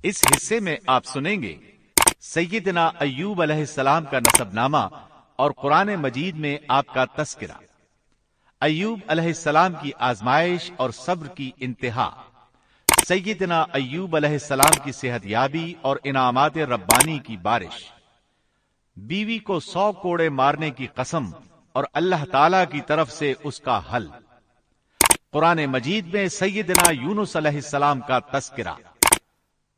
اس حصے میں آپ سنیں گے سیدنا ایوب علیہ السلام کا نسب نامہ اور قرآن مجید میں آپ کا تذکرہ، ایوب علیہ السلام کی آزمائش اور صبر کی انتہا، سیدنا ایوب علیہ السلام کی صحت یابی اور انعامات ربانی کی بارش، بیوی کو 100 کوڑے مارنے کی قسم اور اللہ تعالی کی طرف سے اس کا حل، قرآن مجید میں سیدنا یونس علیہ السلام کا تذکرہ،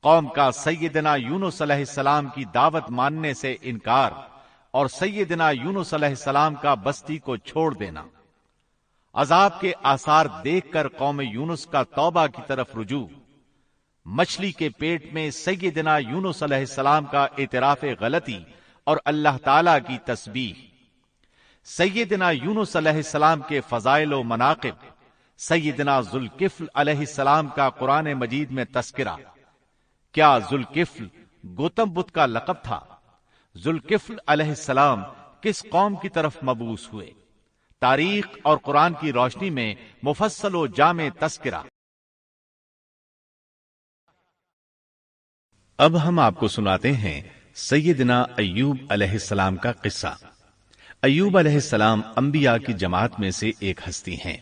قوم کا سیدنا یونس علیہ السلام کی دعوت ماننے سے انکار اور سیدنا یونس علیہ السلام کا بستی کو چھوڑ دینا، عذاب کے آثار دیکھ کر قوم یونس کا توبہ کی طرف رجوع، مچھلی کے پیٹ میں سیدنا یونس علیہ السلام کا اعتراف غلطی اور اللہ تعالی کی تسبیح، سیدنا یونس علیہ السلام کے فضائل و مناقب، سیدنا ذوالکفل علیہ السلام کا قرآن مجید میں تذکرہ۔ کیا ذوالکفل گوتم بدھ کا لقب تھا؟ ذوالکفل علیہ السلام کس قوم کی طرف مبعوث ہوئے؟ تاریخ اور قرآن کی روشنی میں مفصل و جامع تذکرہ۔ اب ہم آپ کو سناتے ہیں سیدنا ایوب علیہ السلام کا قصہ۔ ایوب علیہ السلام انبیاء کی جماعت میں سے ایک ہستی ہیں۔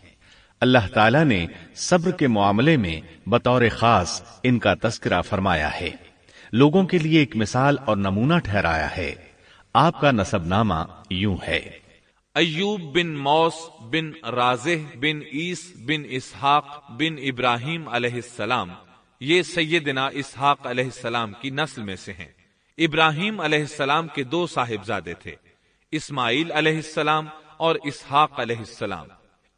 اللہ تعالیٰ نے صبر کے معاملے میں بطور خاص ان کا تذکرہ فرمایا ہے، لوگوں کے لیے ایک مثال اور نمونہ ٹھہرایا ہے۔ آپ کا نسب نامہ یوں ہے: ایوب بن موس بن رازح بن عیس بن اسحاق بن ابراہیم علیہ السلام، یہ سیدنا اسحاق علیہ السلام کی نسل میں سے ہیں۔ ابراہیم علیہ السلام کے 2 صاحبزادے تھے، اسماعیل علیہ السلام اور اسحاق علیہ السلام۔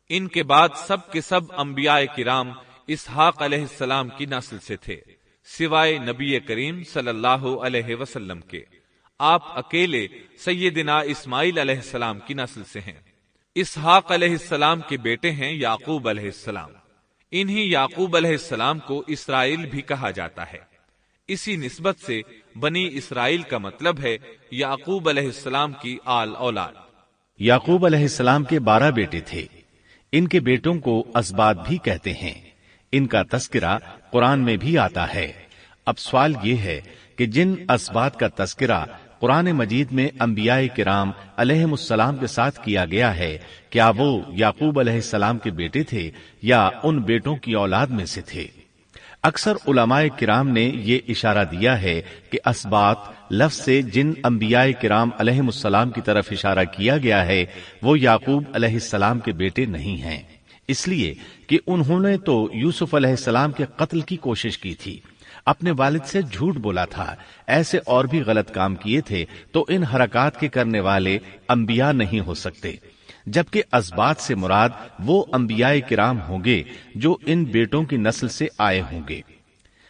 ان کے بعد سب کے سب انبیاء کرام اسحاق علیہ السلام کی نسل سے تھے، سوائے نبی کریم صلی اللہ علیہ وسلم کے۔ آپ اکیلے سیدنا اسماعیل علیہ السلام کی نسل سے ہیں۔ اسحاق علیہ السلام کے بیٹے ہیں یعقوب علیہ السلام۔ انہی یعقوب علیہ السلام کو اسرائیل بھی کہا جاتا ہے۔ اسی نسبت سے بنی اسرائیل کا مطلب ہے یعقوب علیہ السلام کی آل اولاد۔ یعقوب علیہ السلام کے 12 بیٹے تھے۔ ان کے بیٹوں کو اسباط بھی کہتے ہیں۔ ان کا تذکرہ قرآن میں بھی آتا ہے۔ اب سوال یہ ہے کہ جن اسباط کا تذکرہ قرآن مجید میں انبیاء کرام علیہم السلام کے ساتھ کیا گیا ہے، کیا وہ یعقوب علیہ السلام کے بیٹے تھے یا ان بیٹوں کی اولاد میں سے تھے؟ اکثر علماء کرام نے یہ اشارہ دیا ہے کہ اسباط لفظ سے جن انبیاء کرام علیہم السلام کی طرف اشارہ کیا گیا ہے وہ یعقوب علیہ السلام کے بیٹے نہیں ہیں، اس لیے کہ انہوں نے تو یوسف علیہ السلام کے قتل کی کوشش کی تھی، اپنے والد سے جھوٹ بولا تھا، ایسے اور بھی غلط کام کیے تھے، تو ان حرکات کے کرنے والے انبیاء نہیں ہو سکتے، جبکہ اسباط سے مراد وہ انبیاء کرام ہوں گے جو ان بیٹوں کی نسل سے آئے ہوں گے۔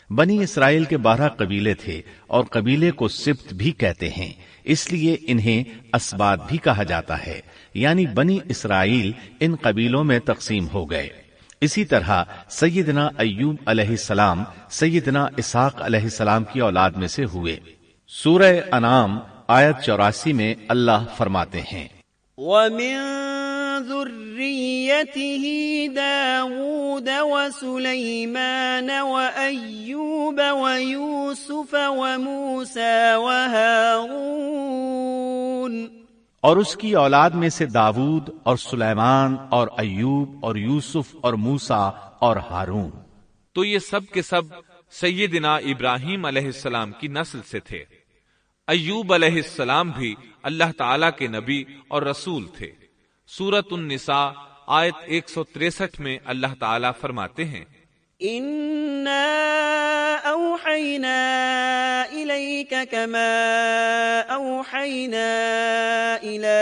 بنی اسرائیل کے 12 قبیلے تھے اور قبیلے کو سبط بھی کہتے ہیں، اس لیے انہیں اسباط بھی کہا جاتا ہے، یعنی بنی اسرائیل ان قبیلوں میں تقسیم ہو گئے۔ اسی طرح سیدنا ایوب علیہ السلام سیدنا اسحاق علیہ السلام کی اولاد میں سے ہوئے۔ سورہ انعام آیت 84 میں اللہ فرماتے ہیں: وَمِن ذُرِّيَّتِهِ دَاوُودَ وَسُلَيْمَانَ وَأَيُّوبَ وَيُوسُفَ وَمُوسَى وَهَارُونَ، اور اس کی اولاد میں سے داود اور سلیمان اور ایوب اور یوسف اور موسیٰ اور ہارون۔ تو یہ سب کے سب سیدنا ابراہیم علیہ السلام کی نسل سے تھے۔ ایوب علیہ السلام بھی اللہ تعالی کے نبی اور رسول تھے۔ سورۃ النساء آیت 163 میں اللہ تعالی فرماتے ہیں: إِنَّا أَوْحَيْنَا إِلَيْكَ كَمَا أَوْحَيْنَا إِلَى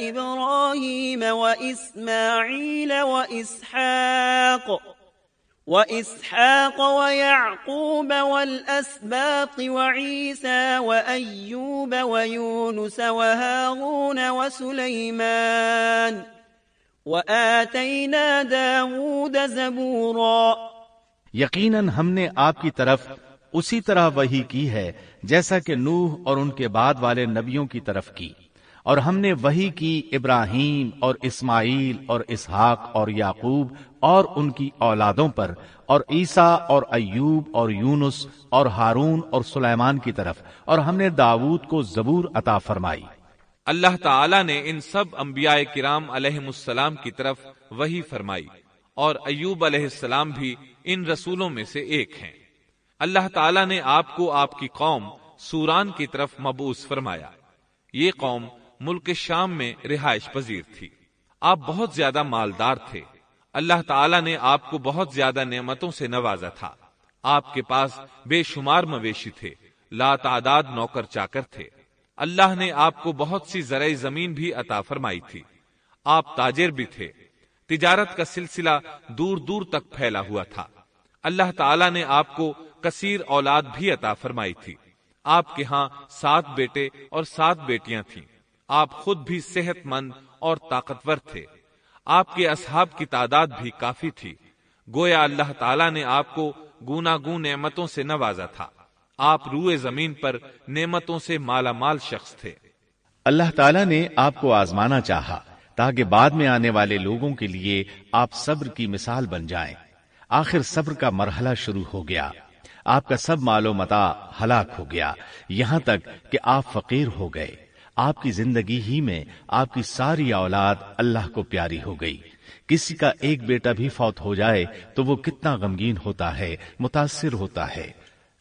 إِبْرَاهِيمَ وَإِسْمَاعِيلَ وَإِسْحَاقَ وَيَعْقُوبَ وَالْأَسْبَاطِ وَعِيسَى وَأَيُّوبَ وَيُونُسَ وَهَارُونَ وَسُلَيْمَانَ وَآتَيْنَا دَاوُودَ زَبُورًا۔ یقیناً ہم نے آپ کی طرف اسی طرح وحی کی ہے جیسا کہ نوح اور ان کے بعد والے نبیوں کی طرف کی، اور ہم نے وحی کی ابراہیم اور اسماعیل اور اسحاق اور یعقوب اور ان کی اولادوں پر، اور عیسیٰ اور ایوب اور یونس اور ہارون اور سلیمان کی طرف، اور ہم نے داؤد کو زبور عطا فرمائی۔ اللہ تعالیٰ نے ان سب انبیاء کرام علیہم السلام کی طرف وحی فرمائی، اور ایوب علیہ السلام بھی ان رسولوں میں سے ایک ہیں۔ اللہ تعالیٰ نے آپ کو آپ کی قوم سوران کی طرف مبعوث فرمایا۔ یہ قوم ملک شام میں رہائش پذیر تھی۔ آپ بہت زیادہ مالدار تھے۔ اللہ تعالیٰ نے آپ کو بہت زیادہ نعمتوں سے نوازا تھا۔ آپ کے پاس بے شمار مویشی تھے، لا تعداد نوکر چاکر تھے۔ اللہ نے آپ کو بہت سی زرعی زمین بھی عطا فرمائی تھی۔ آپ تاجر بھی تھے۔ تجارت کا سلسلہ دور دور تک پھیلا ہوا تھا۔ اللہ تعالیٰ نے آپ کو کثیر اولاد بھی عطا فرمائی تھی۔ آپ کے ہاں 7 بیٹے اور 7 بیٹیاں تھیں۔ آپ خود بھی صحت مند اور طاقتور تھے۔ آپ کے اصحاب کی تعداد بھی کافی تھی۔ گویا اللہ تعالیٰ نے آپ کو گوناگون نعمتوں سے نوازا تھا۔ آپ روئے زمین پر نعمتوں سے مالا مال شخص تھے۔ اللہ تعالیٰ نے آپ کو آزمانا چاہا تاکہ بعد میں آنے والے لوگوں کے لیے آپ صبر کی مثال بن جائیں۔ آخر صبر کا مرحلہ شروع ہو گیا۔ آپ کا سب مال و متاع ہلاک ہو گیا، یہاں تک کہ آپ فقیر ہو گئے۔ آپ کی زندگی ہی میں آپ کی ساری اولاد اللہ کو پیاری ہو گئی۔ کسی کا ایک بیٹا بھی فوت ہو جائے تو وہ کتنا غمگین ہوتا ہے، متاثر ہوتا ہے۔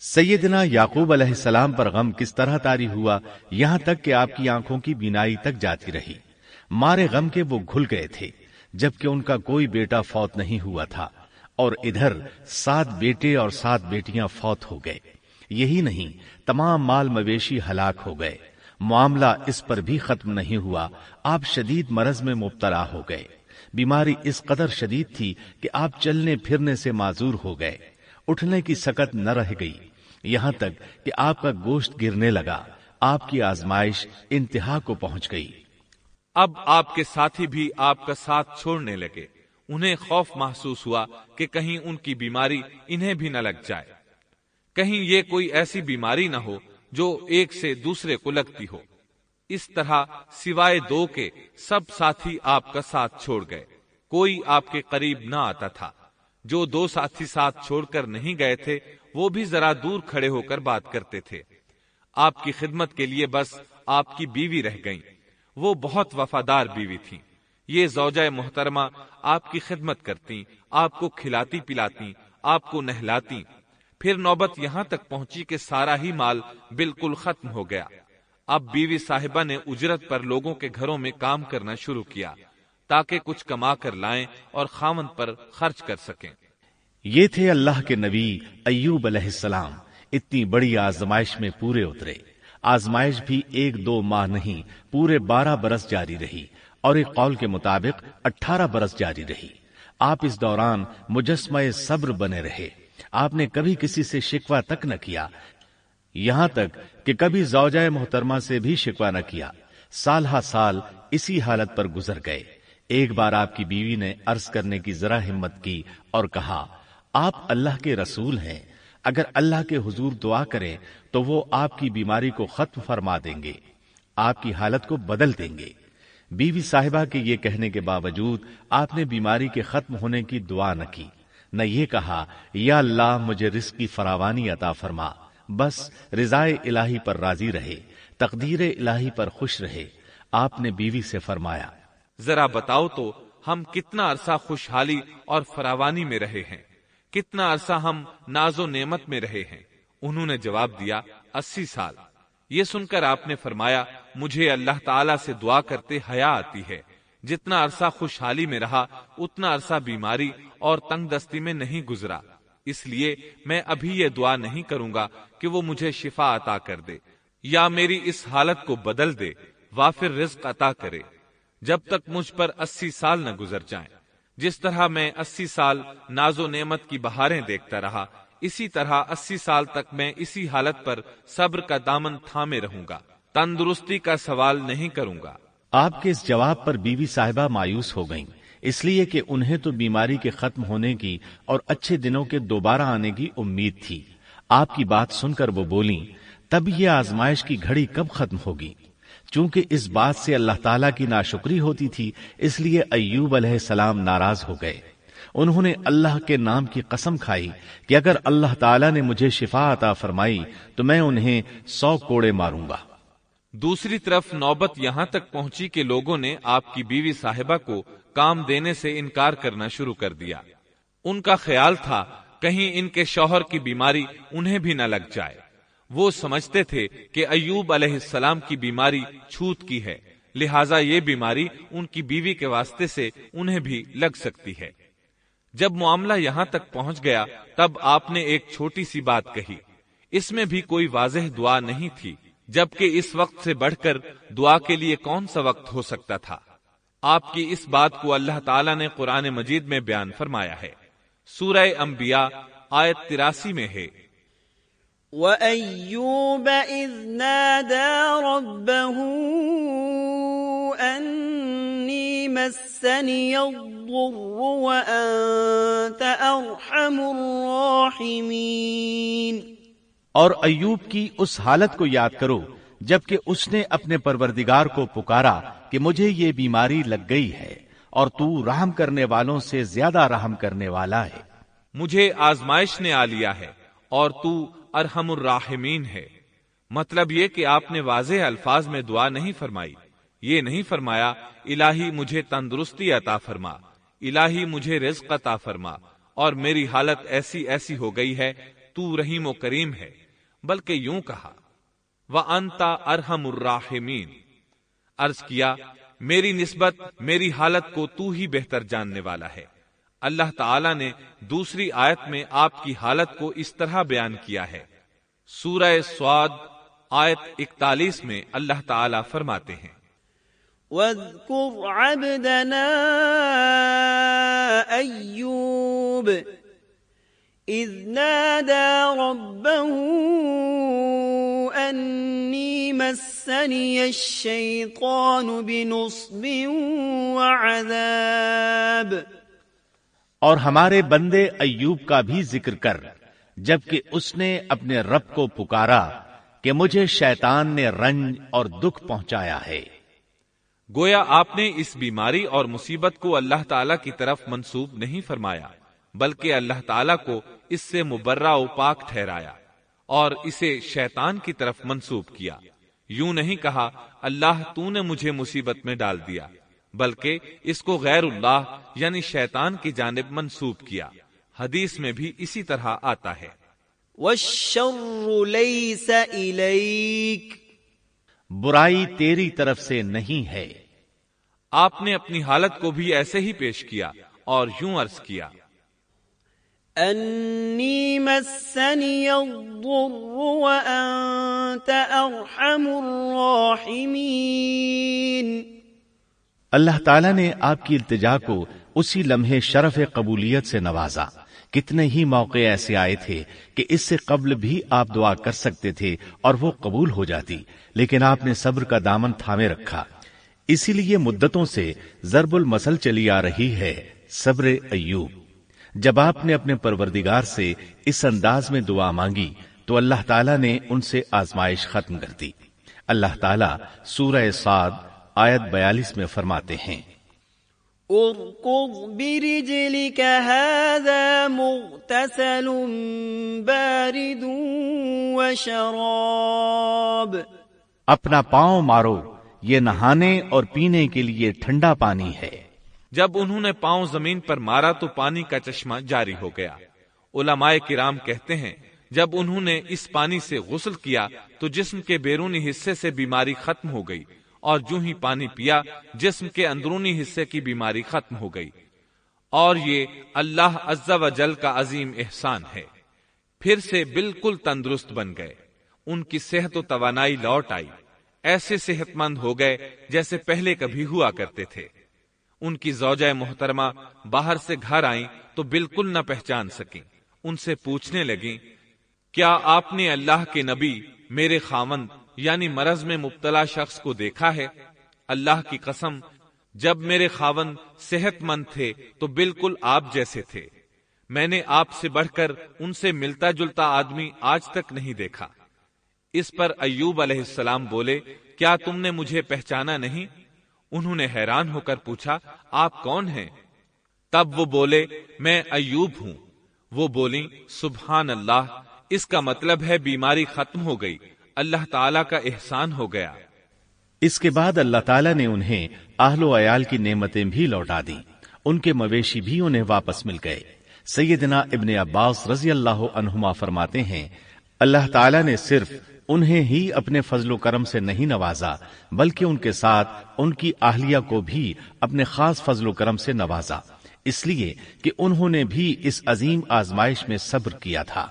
سیدنا یعقوب علیہ السلام پر غم کس طرح طاری ہوا، یہاں تک کہ آپ کی آنکھوں کی بینائی تک جاتی رہی۔ مارے غم کے وہ گھل گئے تھے، جبکہ ان کا کوئی بیٹا فوت نہیں ہوا تھا، اور ادھر 7 بیٹے اور 7 بیٹیاں فوت ہو گئے۔ یہی نہیں، تمام مال مویشی ہلاک ہو گئے۔ معاملہ اس پر بھی ختم نہیں ہوا، آپ شدید مرض میں مبتلا ہو گئے۔ بیماری اس قدر شدید تھی کہ آپ چلنے پھرنے سے معذور ہو گئے، اٹھنے کی سکت نہ رہ گئی، یہاں تک کہ آپ کا گوشت گرنے لگا۔ آپ کی آزمائش انتہا کو پہنچ گئی۔ اب آپ کے ساتھی بھی آپ کا ساتھ چھوڑنے لگے۔ انہیں خوف محسوس ہوا کہ کہیں ان کی بیماری انہیں بھی نہ لگ جائے، کہیں یہ کوئی ایسی بیماری نہ ہو جو ایک سے دوسرے کو لگتی ہو۔ اس طرح سوائے 2 کے سب ساتھی آپ کا ساتھ چھوڑ گئے، کوئی آپ کے قریب نہ آتا تھا۔ جو 2 ساتھی ساتھ چھوڑ کر نہیں گئے تھے وہ بھی ذرا دور کھڑے ہو کر بات کرتے تھے۔ آپ کی خدمت کے لیے بس آپ کی بیوی رہ گئیں۔ وہ بہت وفادار بیوی تھی۔ یہ زوجہ محترمہ آپ کی خدمت کرتی، آپ کو کھلاتی پلاتی، آپ کو نہلاتی۔ پھر نوبت یہاں تک پہنچی کہ سارا ہی مال بالکل ختم ہو گیا۔ اب بیوی صاحبہ نے اجرت پر لوگوں کے گھروں میں کام کرنا شروع کیا تاکہ کچھ کما کر لائیں اور خاوند پر خرچ کر سکیں۔ یہ تھے اللہ کے نبی ایوب علیہ السلام۔ اتنی بڑی آزمائش میں پورے اترے۔ آزمائش بھی 1-2 ماہ نہیں، پورے 12 برس جاری رہی، اور ایک قول کے مطابق 18 برس جاری رہی۔ آپ اس دوران مجسمہ صبر بنے رہے۔ آپ نے کبھی کسی سے شکوہ تک نہ کیا، یہاں تک کہ کبھی زوجہ محترمہ سے بھی شکوہ نہ کیا۔ سال ہا سال اسی حالت پر گزر گئے۔ ایک بار آپ کی بیوی نے عرض کرنے کی ذرا ہمت کی اور کہا، آپ اللہ کے رسول ہیں، اگر اللہ کے حضور دعا کریں تو وہ آپ کی بیماری کو ختم فرما دیں گے، آپ کی حالت کو بدل دیں گے۔ بیوی صاحبہ کے یہ کہنے کے باوجود آپ نے بیماری کے ختم ہونے کی دعا نہ کی، نہ یہ کہا یا اللہ مجھے رزق کی فراوانی عطا فرما۔ بس رضائے الہی پر راضی رہے، تقدیر الہی پر خوش رہے۔ آپ نے بیوی سے فرمایا، ذرا بتاؤ تو ہم کتنا عرصہ خوشحالی اور فراوانی میں رہے ہیں، کتنا عرصہ ہم ناز و نعمت میں رہے ہیں؟ انہوں نے جواب دیا، 80 سال۔ یہ سن کر آپ نے فرمایا، مجھے اللہ تعالیٰ سے دعا کرتے حیا آتی ہے، جتنا عرصہ خوشحالی میں رہا اتنا عرصہ بیماری اور تنگ دستی میں نہیں گزرا، اس لیے میں ابھی یہ دعا نہیں کروں گا کہ وہ مجھے شفا عطا کر دے یا میری اس حالت کو بدل دے، وافر رزق عطا کرے، جب تک مجھ پر 80 سال نہ گزر جائیں۔ جس طرح میں 80 سال ناز و نعمت کی بہاریں دیکھتا رہا، اسی طرح 80 سال تک میں اسی حالت پر صبر کا دامن تھامے رہوں گا، تندرستی کا سوال نہیں کروں گا۔ آپ کے اس جواب پر بیوی صاحبہ مایوس ہو گئیں، اس لیے کہ انہیں تو بیماری کے ختم ہونے کی اور اچھے دنوں کے دوبارہ آنے کی امید تھی۔ آپ کی بات سن کر وہ بولیں، تب یہ آزمائش کی گھڑی کب ختم ہوگی؟ چونکہ اس بات سے اللہ تعالیٰ کی ناشکری ہوتی تھی، اس لیے ایوب علیہ السلام ناراض ہو گئے۔ انہوں نے اللہ کے نام کی قسم کھائی کہ اگر اللہ تعالیٰ نے مجھے شفا عطا فرمائی تو میں انہیں 100 کوڑے ماروں گا۔ دوسری طرف نوبت یہاں تک پہنچی کہ لوگوں نے آپ کی بیوی صاحبہ کو کام دینے سے انکار کرنا شروع کر دیا۔ ان کا خیال تھا کہیں ان کے شوہر کی بیماری انہیں بھی نہ لگ جائے۔ وہ سمجھتے تھے کہ ایوب علیہ السلام کی بیماری چھوت کی ہے، لہٰذا یہ بیماری ان کی بیوی کے واسطے سے انہیں بھی لگ سکتی ہے۔ جب معاملہ یہاں تک پہنچ گیا تب آپ نے ایک چھوٹی سی بات کہی، اس میں بھی کوئی واضح دعا نہیں تھی، جبکہ اس وقت سے بڑھ کر دعا کے لیے کون سا وقت ہو سکتا تھا۔ آپ کی اس بات کو اللہ تعالیٰ نے قرآن مجید میں بیان فرمایا ہے۔ سورہ انبیاء آیت 83 میں ہے، وَأَيُّوبَ إِذْ نَادَى رَبَّهُ أَنِّي مَسَّنِيَ الضُّرُّ وَأَنْتَ أَرْحَمُ الرَّاحِمِينَ۔ اور ایوب کی اس حالت کو یاد کرو جبکہ اس نے اپنے پروردگار کو پکارا کہ مجھے یہ بیماری لگ گئی ہے اور تو رحم کرنے والوں سے زیادہ رحم کرنے والا ہے۔ مجھے آزمائش نے آ لیا ہے اور تو ارحم الراحمین ہے۔ مطلب یہ کہ آپ نے واضح الفاظ میں دعا نہیں فرمائی، یہ نہیں فرمایا الہی مجھے تندرستی عطا فرما، الہی مجھے رزق عطا فرما اور میری حالت ایسی ایسی ہو گئی ہے، تو رحیم و کریم ہے، بلکہ یوں کہا وَأَنْتَ أَرْحَمُ الرَّاحِمِينَ، عرض کیا میری نسبت میری حالت کو تو ہی بہتر جاننے والا ہے۔ اللہ تعالیٰ نے دوسری آیت میں آپ کی حالت کو اس طرح بیان کیا ہے۔ سورہ صاد آیت 41 میں اللہ تعالیٰ فرماتے ہیں، وَاذْكُرْ عَبْدَنَا أَيُّوبَ إِذْ نَادَى رَبَّهُ أَنِّي مَسَّنِيَ الشَّيْطَانُ بِنُصْبٍ وَعَذَابٍ۔ اور ہمارے بندے ایوب کا بھی ذکر کر جبکہ اس نے اپنے رب کو پکارا کہ مجھے شیطان نے رنج اور دکھ پہنچایا ہے۔ گویا آپ نے اس بیماری اور مصیبت کو اللہ تعالیٰ کی طرف منسوب نہیں فرمایا، بلکہ اللہ تعالیٰ کو اس سے مبرہ و پاک ٹھہرایا اور اسے شیطان کی طرف منسوب کیا۔ یوں نہیں کہا اللہ تو نے مجھے مصیبت میں ڈال دیا، بلکہ اس کو غیر اللہ یعنی شیطان کی جانب منسوب کیا۔ حدیث میں بھی اسی طرح آتا ہے، وَالشَّرُّ لَيْسَ إِلَيْكَ، برائی تیری طرف سے نہیں ہے۔ آپ نے اپنی حالت کو بھی ایسے ہی پیش کیا اور یوں عرض کیا، أَنِّي مَسَّنِيَ الضُّرُّ وَأَنْتَ أَرْحَمُ الرَّاحِمِينَ۔ اللہ تعالیٰ نے آپ کی التجا کو اسی لمحے شرف قبولیت سے نوازا۔ کتنے ہی موقع ایسے آئے تھے کہ اس سے قبل بھی آپ دعا کر سکتے تھے اور وہ قبول ہو جاتی، لیکن آپ نے صبر کا دامن تھامے رکھا۔ اسی لیے مدتوں سے ضرب المثل چلی آ رہی ہے صبر ایوب۔ جب آپ نے اپنے پروردگار سے اس انداز میں دعا مانگی تو اللہ تعالیٰ نے ان سے آزمائش ختم کر دی۔ اللہ تعالیٰ سورہ صاد آیت 42 میں فرماتے ہیں، ارکض برجلک هذا مغتسل بارد وشراب۔ اپنا پاؤں مارو، یہ نہانے اور پینے کے لیے ٹھنڈا پانی ہے۔ جب انہوں نے پاؤں زمین پر مارا تو پانی کا چشمہ جاری ہو گیا۔ علماء کرام کہتے ہیں جب انہوں نے اس پانی سے غسل کیا تو جسم کے بیرونی حصے سے بیماری ختم ہو گئی، اور جو ہی پانی پیا جسم کے اندرونی حصے کی بیماری ختم ہو گئی، اور یہ اللہ عز و جل کا عظیم احسان ہے۔ پھر سے بالکل تندرست بن گئے، ان کی صحت و توانائی لوٹ آئی، ایسے صحت مند ہو گئے جیسے پہلے کبھی ہوا کرتے تھے۔ ان کی زوجہ محترمہ باہر سے گھر آئیں تو بالکل نہ پہچان سکیں۔ ان سے پوچھنے لگیں، کیا آپ نے اللہ کے نبی میرے خاوند یعنی مرض میں مبتلا شخص کو دیکھا ہے؟ اللہ کی قسم جب میرے خاوند صحت مند تھے تو بالکل آپ جیسے تھے، میں نے آپ سے بڑھ کر ان سے ملتا جلتا آدمی آج تک نہیں دیکھا۔ اس پر ایوب علیہ السلام بولے، کیا تم نے مجھے پہچانا نہیں؟ انہوں نے حیران ہو کر پوچھا، آپ کون ہیں؟ تب وہ بولے، میں ایوب ہوں۔ وہ بولیں، سبحان اللہ، اس کا مطلب ہے بیماری ختم ہو گئی، اللہ تعالیٰ کا احسان ہو گیا۔ اس کے بعد اللہ تعالیٰ نے انہیں اہل و عیال کی نعمتیں بھی لوٹا دیں، ان کے مویشی بھی انہیں واپس مل گئے۔ سیدنا ابن عباس رضی اللہ عنہما فرماتے ہیں، اللہ تعالیٰ نے صرف انہیں ہی اپنے فضل و کرم سے نہیں نوازا، بلکہ ان کے ساتھ ان کی اہلیہ کو بھی اپنے خاص فضل و کرم سے نوازا، اس لیے کہ انہوں نے بھی اس عظیم آزمائش میں صبر کیا تھا،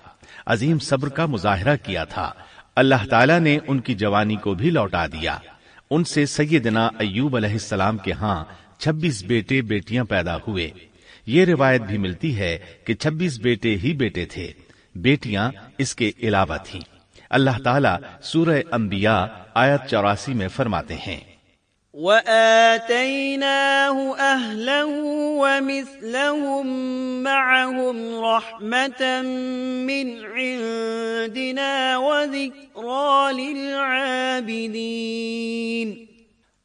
عظیم صبر کا مظاہرہ کیا تھا۔ اللہ تعالیٰ نے ان کی جوانی کو بھی لوٹا دیا۔ ان سے سیدنا ایوب علیہ السلام کے ہاں 26 بیٹے بیٹیاں پیدا ہوئے۔ یہ روایت بھی ملتی ہے کہ 26 بیٹے ہی بیٹے تھے، بیٹیاں اس کے علاوہ تھیں۔ اللہ تعالیٰ سورہ انبیاء آیت 84 میں فرماتے ہیں، وَآتَيْنَاهُ أَهْلَهُ وَمِثْلَهُمْ مَعَهُمْ رَحْمَةً مِّنْ عِندِنَا وَذِكْرَىٰ لِلْعَابِدِينَ۔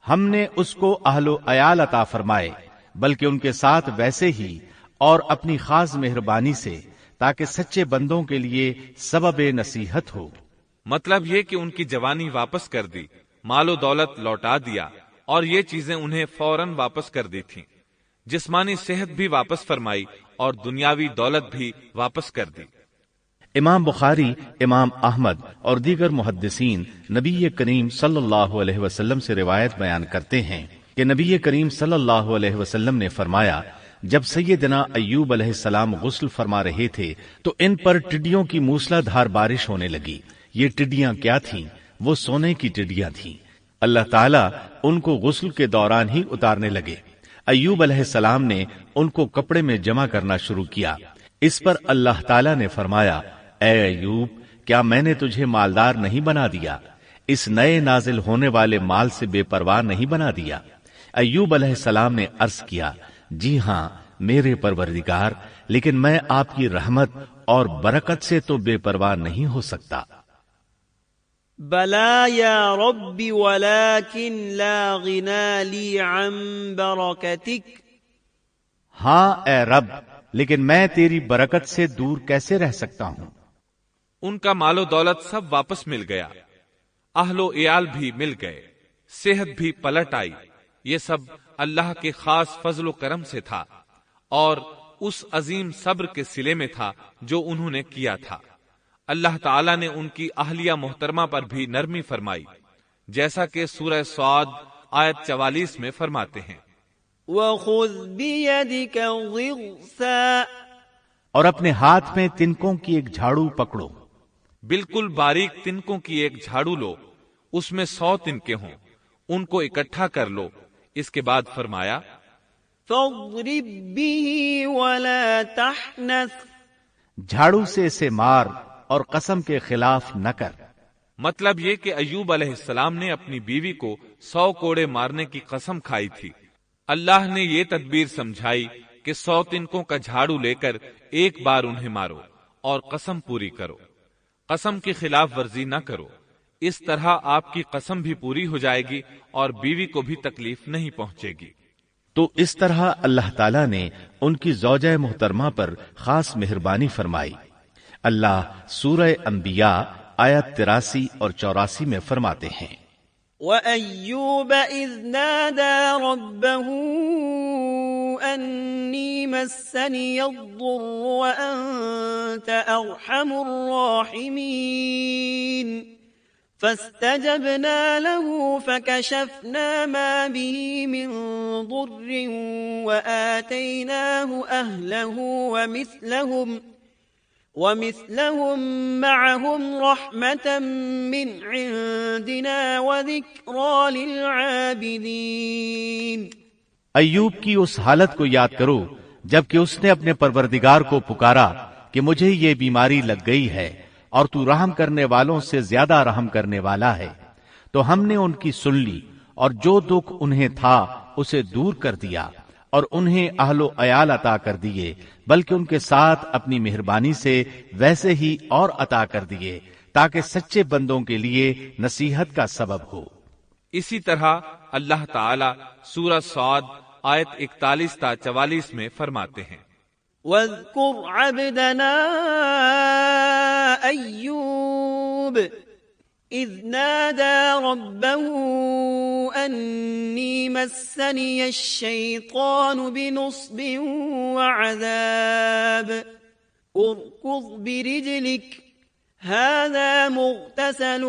ہم نے اس کو اہل و عیال عطا فرمائے، بلکہ ان کے ساتھ ویسے ہی اور اپنی خاص مہربانی سے، تاکہ سچے بندوں کے لیے سبب نصیحت ہو۔ مطلب یہ کہ ان کی جوانی واپس کر دی، مال و دولت لوٹا دیا، اور یہ چیزیں انہیں فوراً واپس کر دی تھیں۔ جسمانی صحت بھی واپس فرمائی اور دنیاوی دولت بھی واپس کر دی۔ امام بخاری، امام احمد اور دیگر محدثین نبی کریم صلی اللہ علیہ وسلم سے روایت بیان کرتے ہیں کہ نبی کریم صلی اللہ علیہ وسلم نے فرمایا، جب سیدنا ایوب علیہ السلام غسل فرما رہے تھے تو ان پر ٹڈیوں کی موسلا دھار بارش ہونے لگی۔ یہ ٹڈیاں کیا تھیں؟ وہ سونے کی ٹڈیاں تھیں۔ اللہ تعالیٰ ان کو غسل کے دوران ہی اتارنے لگے۔ ایوب علیہ السلام نے ان کو کپڑے میں جمع کرنا شروع کیا۔ اس پر اللہ تعالیٰ نے فرمایا، اے ایوب، کیا میں نے تجھے مالدار نہیں بنا دیا؟ اس نئے نازل ہونے والے مال سے بے پرواہ نہیں بنا دیا؟ ایوب علیہ السلام نے عرض کیا، جی ہاں میرے پروردگار، لیکن میں آپ کی رحمت اور برکت سے تو بے پرواہ نہیں ہو سکتا۔ بلا یا رب ولكن لا غنى لي عن برکتک۔ ہاں اے رب، لیکن میں تیری برکت سے دور کیسے رہ سکتا ہوں؟ ان کا مال و دولت سب واپس مل گیا، اہل و عیال بھی مل گئے، صحت بھی پلٹ آئی۔ یہ سب اللہ کے خاص فضل و کرم سے تھا اور اس عظیم صبر کے صلے میں تھا جو انہوں نے کیا تھا۔ اللہ تعالیٰ نے ان کی اہلیہ محترمہ پر بھی نرمی فرمائی، جیسا کہ سورہ صاد آیت 44 میں فرماتے ہیں، وَخُذْ بِيَدِكَ ضِغْثًا، اور اپنے ہاتھ میں تنکوں کی ایک جھاڑو پکڑو۔ بالکل باریک تنکوں کی ایک جھاڑو لو، اس میں 100 تنکے ہوں، ان کو اکٹھا کر لو۔ اس کے بعد فرمایا، فَاضْرِبْ بِهِ وَلَا تَحْنَثْ، جھاڑو سے اسے مار اور قسم کے خلاف نہ کر۔ مطلب یہ کہ ایوب علیہ السلام نے اپنی بیوی کو 100 کوڑے مارنے کی قسم کھائی تھی۔ اللہ نے یہ تدبیر سمجھائی کہ 100 تنکوں کا جھاڑو لے کر ایک بار انہیں مارو اور قسم پوری کرو، قسم کی خلاف ورزی نہ کرو۔ اس طرح آپ کی قسم بھی پوری ہو جائے گی اور بیوی کو بھی تکلیف نہیں پہنچے گی۔ تو اس طرح اللہ تعالیٰ نے ان کی زوجہ محترمہ پر خاص مہربانی فرمائی۔ اللہ سورہ انبیاء آیت 83 اور 84 میں فرماتے ہیں، وَأَيُّوبَ إِذْ نَادَى رَبَّهُ أَنِّي مَسَّنِيَ الضُّرُّ وَأَنْتَ أَرْحَمُ الرَّاحِمِينَ فَاسْتَجَبْنَا لَهُ فَكَشَفْنَا مَا بِهِ مِنْ ضُرٍّ وَآتَيْنَاهُ أَهْلَهُ وَمِثْلَهُمْ مَعَهُمْ رَحْمَةً مِّنْ عِنْدِنَا وَذِكْرَىٰ لِلْعَابِدِينَ۔ ایوب کی اس حالت کو یاد کرو جبکہ اس نے اپنے پروردگار کو پکارا کہ مجھے یہ بیماری لگ گئی ہے اور تو رحم کرنے والوں سے زیادہ رحم کرنے والا ہے۔ تو ہم نے ان کی سن لی اور جو دکھ انہیں تھا اسے دور کر دیا اور انہیں اہل و عیال عطا کر دیے، بلکہ ان کے ساتھ اپنی مہربانی سے ویسے ہی اور عطا کر دیے تاکہ سچے بندوں کے لیے نصیحت کا سبب ہو۔ اسی طرح اللہ تعالی سورہ صاد آیت 41 تا 44 میں فرماتے ہیں، واذكر عبدنا أيوب إذ نادى ربه أني مسني الشيطان بنصب وعذاب اركض برجلك هذا مغتسل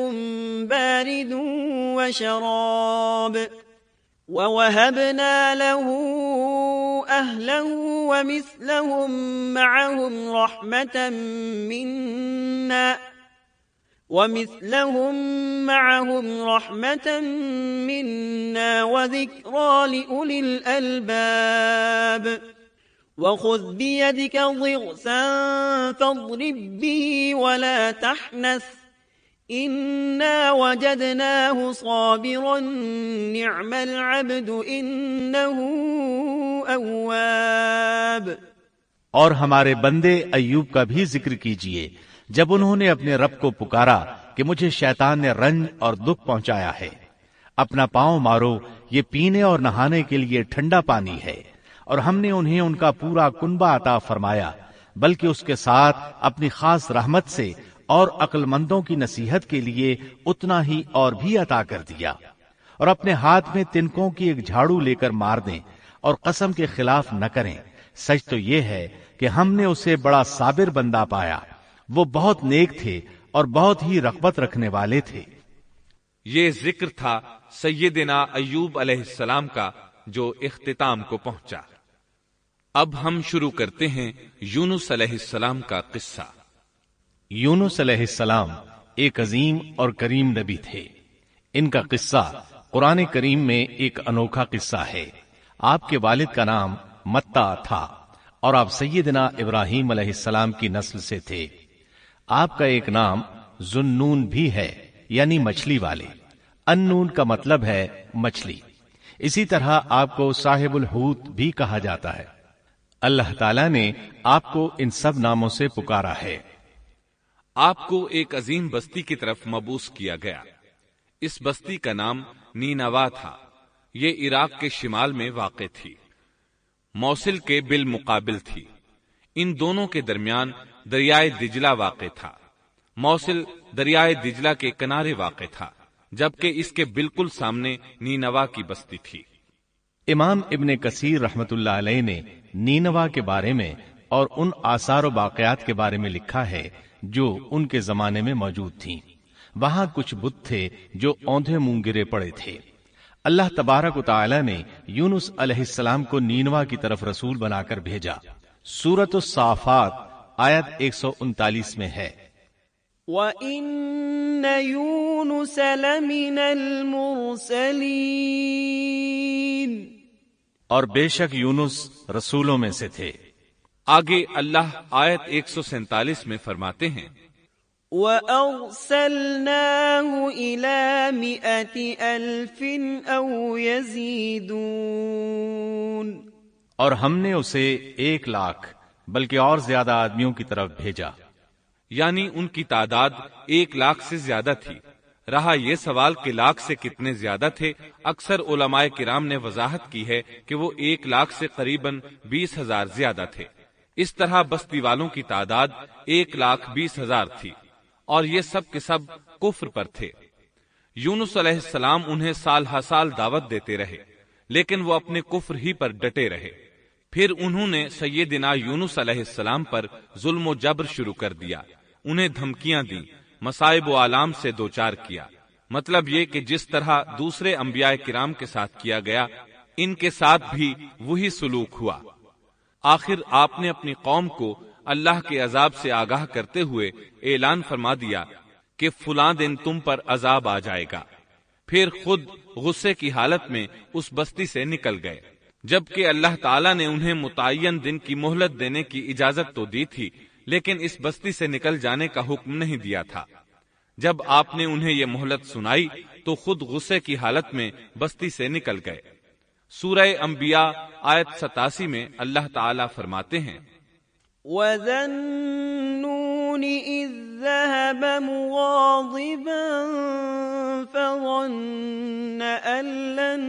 بارد وشراب ووهبنا له أهله ومثلهم معهم رحمة منا وذكرى لأولي الألباب وخذ بيدك ضغثا فاضرب به ولا تحنث إنا وجدناه صابرا نعم العبد إنه أواب۔ اور ہمارے بندے ایوب کا بھی ذکر کیجئے جب انہوں نے اپنے رب کو پکارا کہ مجھے شیطان نے رنج اور دکھ پہنچایا ہے، اپنا پاؤں مارو، یہ پینے اور نہانے کے لیے ٹھنڈا پانی ہے، اور ہم نے انہیں ان کا پورا کنبہ عطا فرمایا، بلکہ اس کے ساتھ اپنی خاص رحمت سے اور عقل مندوں کی نصیحت کے لیے اتنا ہی اور بھی عطا کر دیا، اور اپنے ہاتھ میں تنکوں کی ایک جھاڑو لے کر مار دیں اور قسم کے خلاف نہ کریں، سچ تو یہ ہے کہ ہم نے اسے بڑا صابر بندہ پایا، وہ بہت نیک تھے اور بہت ہی رغبت رکھنے والے تھے۔ یہ ذکر تھا سیدنا ایوب علیہ السلام کا جو اختتام کو پہنچا۔ اب ہم شروع کرتے ہیں یونس علیہ السلام کا قصہ۔ یونس علیہ السلام ایک عظیم اور کریم نبی تھے۔ ان کا قصہ قرآن کریم میں ایک انوکھا قصہ ہے۔ آپ کے والد کا نام متا تھا اور آپ سیدنا ابراہیم علیہ السلام کی نسل سے تھے۔ آپ کا ایک نام ذُنُّون بھی ہے، یعنی مچھلی والے۔ ان-نون کا مطلب ہے مچھلی۔ اسی طرح آپ کو صاحب الحوت بھی کہا جاتا ہے۔ اللہ تعالیٰ نے آپ کو ان سب ناموں سے پکارا ہے۔ آپ کو ایک عظیم بستی کی طرف مبعوث کیا گیا۔ اس بستی کا نام نینوا تھا۔ یہ عراق کے شمال میں واقع تھی، موصل کے بالمقابل تھی۔ ان دونوں کے درمیان دریائے دجلہ واقع تھا۔ موصل دریائے دجلہ کے کنارے واقع تھا، جبکہ اس کے بالکل سامنے نینوا کی بستی تھی۔ امام ابن کثیر رحمت اللہ علیہ نے نینوا کے بارے میں اور ان آثار و باقیات کے بارے میں لکھا ہے جو ان کے زمانے میں موجود تھیں۔ وہاں کچھ بت تھے جو اوندھے منہ گرے پڑے تھے۔ اللہ تبارک و تعالی نے یونس علیہ السلام کو نینوا کی طرف رسول بنا کر بھیجا۔ سورۃ الصافات آیت 139 میں ہے، وَإِنَّ يُونُسَ لَمِنَ الْمُرْسَلِينَ، اور بے شک یونس رسولوں میں سے تھے۔ آگے اللہ آیت 147 میں فرماتے ہیں، وَأَرْسَلْنَاهُ إِلَى 100,000 أَوْ يَزِيدُونَ، اور ہم نے اسے 100,000 بلکہ اور زیادہ آدمیوں کی طرف بھیجا۔ یعنی ان کی تعداد 100,000 سے زیادہ تھی۔ رہا یہ سوال کہ لاکھ سے کتنے زیادہ تھے، اکثر علماء کرام نے وضاحت کی ہے کہ وہ 100,000 سے قریباً 20,000 زیادہ تھے۔ اس طرح بستی والوں کی تعداد 1,20,000 تھی، اور یہ سب کے سب کفر پر تھے۔ یونس علیہ السلام انہیں سال ہر سال دعوت دیتے رہے، لیکن وہ اپنے کفر ہی پر ڈٹے رہے۔ پھر انہوں نے سیدنا یونس علیہ السلام پر ظلم و جبر شروع کر دیا، انہیں دھمکیاں دیں، مصائب و آلام سے دوچار کیا۔ مطلب یہ کہ جس طرح دوسرے انبیاء کرام کے ساتھ کیا گیا، ان کے ساتھ بھی وہی سلوک ہوا۔ آخر آپ نے اپنی قوم کو اللہ کے عذاب سے آگاہ کرتے ہوئے اعلان فرما دیا کہ فلاں دن تم پر عذاب آ جائے گا۔ پھر خود غصے کی حالت میں اس بستی سے نکل گئے، جبکہ اللہ تعالیٰ نے انہیں متعین دن کی مہلت دینے کی اجازت تو دی تھی، لیکن اس بستی سے نکل جانے کا حکم نہیں دیا تھا۔ جب آپ نے انہیں یہ مہلت سنائی تو خود غصے کی حالت میں بستی سے نکل گئے۔ سورہ انبیاء آیت 87 میں اللہ تعالیٰ فرماتے ہیں، وَذَنُّونِ النون إذ ذهب مغاضبا فظن أن لن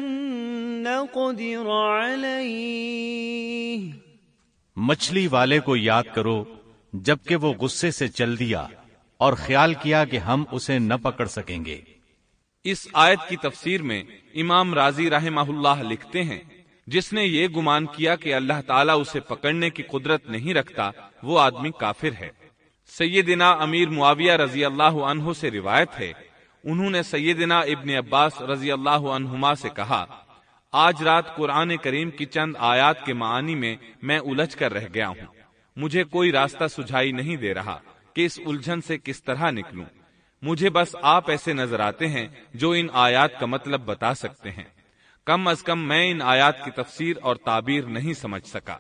نقدر عليه مچھلی والے کو یاد کرو جبکہ وہ غصے سے چل دیا اور خیال کیا کہ ہم اسے نہ پکڑ سکیں گے۔ اس آیت کی تفسیر میں امام رازی رحمہ اللہ لکھتے ہیں، جس نے یہ گمان کیا کہ اللہ تعالیٰ اسے پکڑنے کی قدرت نہیں رکھتا وہ آدمی کافر ہے۔ سیدنا امیر معاویہ رضی اللہ عنہ سے روایت ہے، انہوں نے سیدنا ابن عباس رضی اللہ عنہما سے کہا، آج رات قرآن کریم کی چند آیات کے معانی میں الجھ کر رہ گیا ہوں، مجھے کوئی راستہ سجھائی نہیں دے رہا کہ اس الجھن سے کس طرح نکلوں، مجھے بس آپ ایسے نظر آتے ہیں جو ان آیات کا مطلب بتا سکتے ہیں، کم از کم میں ان آیات کی تفسیر اور تعبیر نہیں سمجھ سکا۔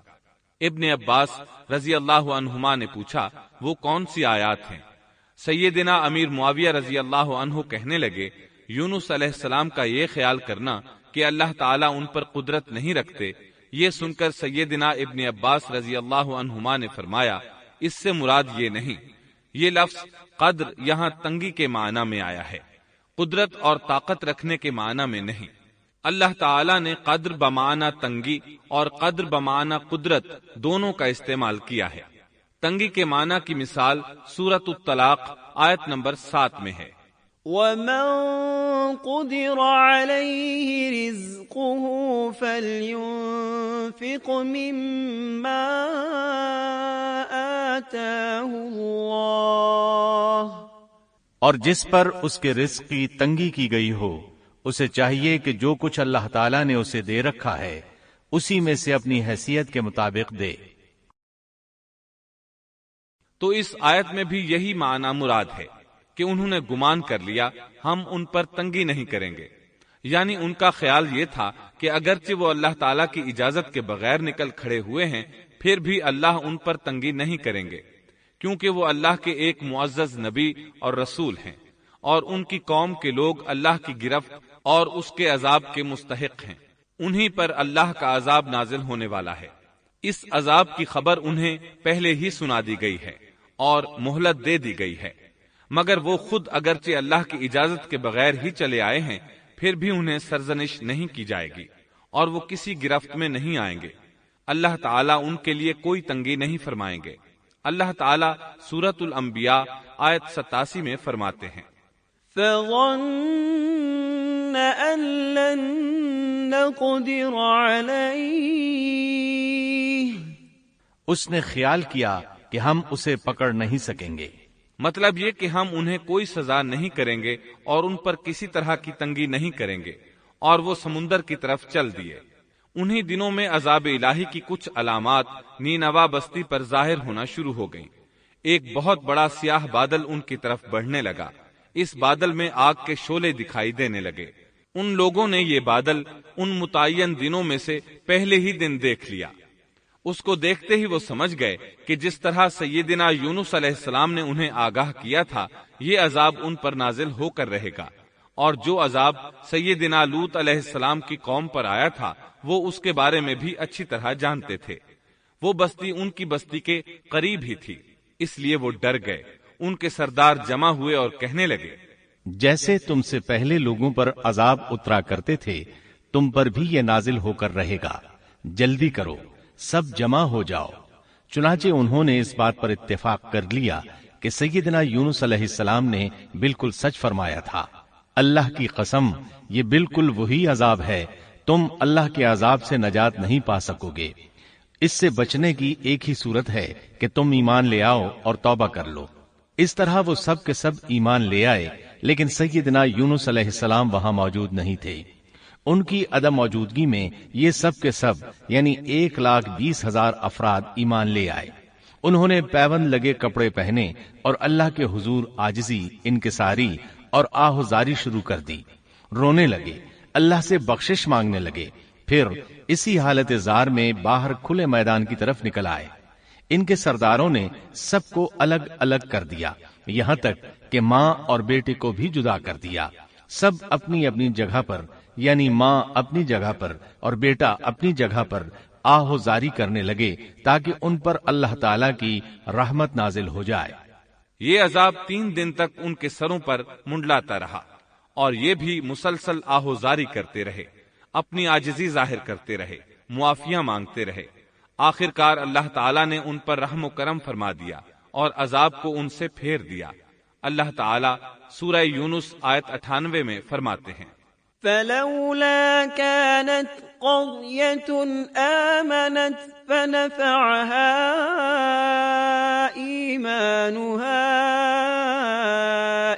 ابن عباس رضی اللہ عنہما نے پوچھا، وہ کون سی آیات ہیں؟ سیدنا امیر معاویہ رضی اللہ عنہ کہنے لگے، یونس علیہ السلام کا یہ خیال کرنا کہ اللہ تعالیٰ ان پر قدرت نہیں رکھتے، یہ سن کر سیدنا ابن عباس رضی اللہ عنہما نے فرمایا، اس سے مراد یہ نہیں، یہ لفظ قدر یہاں تنگی کے معنی میں آیا ہے، قدرت اور طاقت رکھنے کے معنی میں نہیں۔ اللہ تعالیٰ نے قدر بمعنی تنگی اور قدر بمعنی قدرت دونوں کا استعمال کیا ہے۔ تنگی کے معنی کی مثال سورۃ الطلاق آیت نمبر 7 میں ہے، وَمَن قُدِرَ عَلَيْهِ رِزْقُهُ فَلْيُنْفِقْ مِمَّا آتَاهُ اللَّهُ، اور جس پر اس کے رزق کی تنگی کی گئی ہو اسے چاہیے کہ جو کچھ اللہ تعالیٰ نے اسے دے رکھا ہے اسی میں سے اپنی حیثیت کے مطابق دے۔ تو اس آیت میں بھی یہی معنی مراد ہے کہ انہوں نے گمان کر لیا ہم ان پر تنگی نہیں کریں گے، یعنی ان کا خیال یہ تھا کہ اگرچہ وہ اللہ تعالیٰ کی اجازت کے بغیر نکل کھڑے ہوئے ہیں پھر بھی اللہ ان پر تنگی نہیں کریں گے، کیونکہ وہ اللہ کے ایک معزز نبی اور رسول ہیں، اور ان کی قوم کے لوگ اللہ کی گرفت اور اس کے عذاب کے مستحق ہیں، انہی پر اللہ کا عذاب نازل ہونے والا ہے۔ اس عذاب کی خبر انہیں پہلے ہی سنا دی گئی ہے اور مہلت دے دی گئی ہے، مگر وہ خود اگرچہ اللہ کی اجازت کے بغیر ہی چلے آئے ہیں پھر بھی انہیں سرزنش نہیں کی جائے گی اور وہ کسی گرفت میں نہیں آئیں گے، اللہ تعالیٰ ان کے لیے کوئی تنگی نہیں فرمائیں گے۔ اللہ تعالیٰ سورۃ الانبیاء آیت 87 میں فرماتے ہیں، فَظَنَّ أَن لَّن نَّقْدِرَ عَلَيْهِ، اس نے خیال کیا کہ ہم اسے پکڑ نہیں سکیں گے، مطلب یہ کہ ہم انہیں کوئی سزا نہیں کریں گے اور ان پر کسی طرح کی تنگی نہیں کریں گے، اور وہ سمندر کی طرف چل دیے۔ انہی دنوں میں عذاب الہی کی کچھ علامات نینوا بستی پر ظاہر ہونا شروع ہو گئیں۔ ایک بہت بڑا سیاہ بادل ان کی طرف بڑھنے لگا، اس بادل میں آگ کے شعلے دکھائی دینے لگے۔ ان لوگوں نے یہ بادل ان متعین دنوں میں سے پہلے ہی دن دیکھ لیا۔ اس کو دیکھتے ہی وہ سمجھ گئے کہ جس طرح سیدنا یونس علیہ السلام نے انہیں آگاہ کیا تھا یہ عذاب ان پر نازل ہو کر رہے گا، اور جو عذاب سیدنا لوط علیہ السلام کی قوم پر آیا تھا وہ اس کے بارے میں بھی اچھی طرح جانتے تھے۔ وہ بستی ان کی بستی کے قریب ہی تھی، اس لیے وہ ڈر گئے۔ ان کے سردار جمع ہوئے اور کہنے لگے، جیسے تم سے پہلے لوگوں پر عذاب اترا کرتے تھے تم پر بھی یہ نازل ہو کر رہے گا، جلدی کرو، سب جمع ہو جاؤ۔ چنانچہ انہوں نے اس بات پر اتفاق کر لیا کہ سیدنا یونس علیہ السلام نے بالکل سچ فرمایا تھا۔ اللہ کی قسم یہ بالکل وہی عذاب ہے، تم اللہ کے عذاب سے نجات نہیں پا سکو گے۔ اس سے بچنے کی ایک ہی صورت ہے کہ تم ایمان لے آؤ اور توبہ کر لو۔ اس طرح وہ سب کے سب ایمان لے آئے، لیکن سیدنا یونس علیہ السلام وہاں موجود نہیں تھے۔ ان کی عدم موجودگی میں یہ سب کے سب یعنی 1,20,000 افراد ایمان لے آئے۔ انہوں نے پیوند لگے کپڑے پہنے اور اللہ کے حضور عاجزی، انکساری اور آہوزاری شروع کر دی، رونے لگے، اللہ سے بخشش مانگنے لگے، پھر اسی حالت زار میں باہر کھلے میدان کی طرف نکل آئے۔ ان کے سرداروں نے سب کو الگ الگ کر دیا، یہاں تک کہ ماں اور بیٹے کو بھی جدا کر دیا۔ سب اپنی اپنی جگہ پر یعنی ماں اپنی جگہ پر اور بیٹا اپنی جگہ پر آہوزاری کرنے لگے تاکہ ان پر اللہ تعالی کی رحمت نازل ہو جائے۔ یہ عذاب 3 دن تک ان کے سروں پر منڈلاتا رہا، اور یہ بھی مسلسل آہوزاری کرتے رہے، اپنی عاجزی ظاہر کرتے رہے، معافیاں مانگتے رہے۔ آخر کار اللہ تعالیٰ نے ان پر رحم و کرم فرما دیا اور عذاب کو ان سے پھیر دیا۔ اللہ تعالیٰ سورہ یونس آیت 98 میں فرماتے ہیں، فلولا كانت قرية آمنت فنفعها إيمانها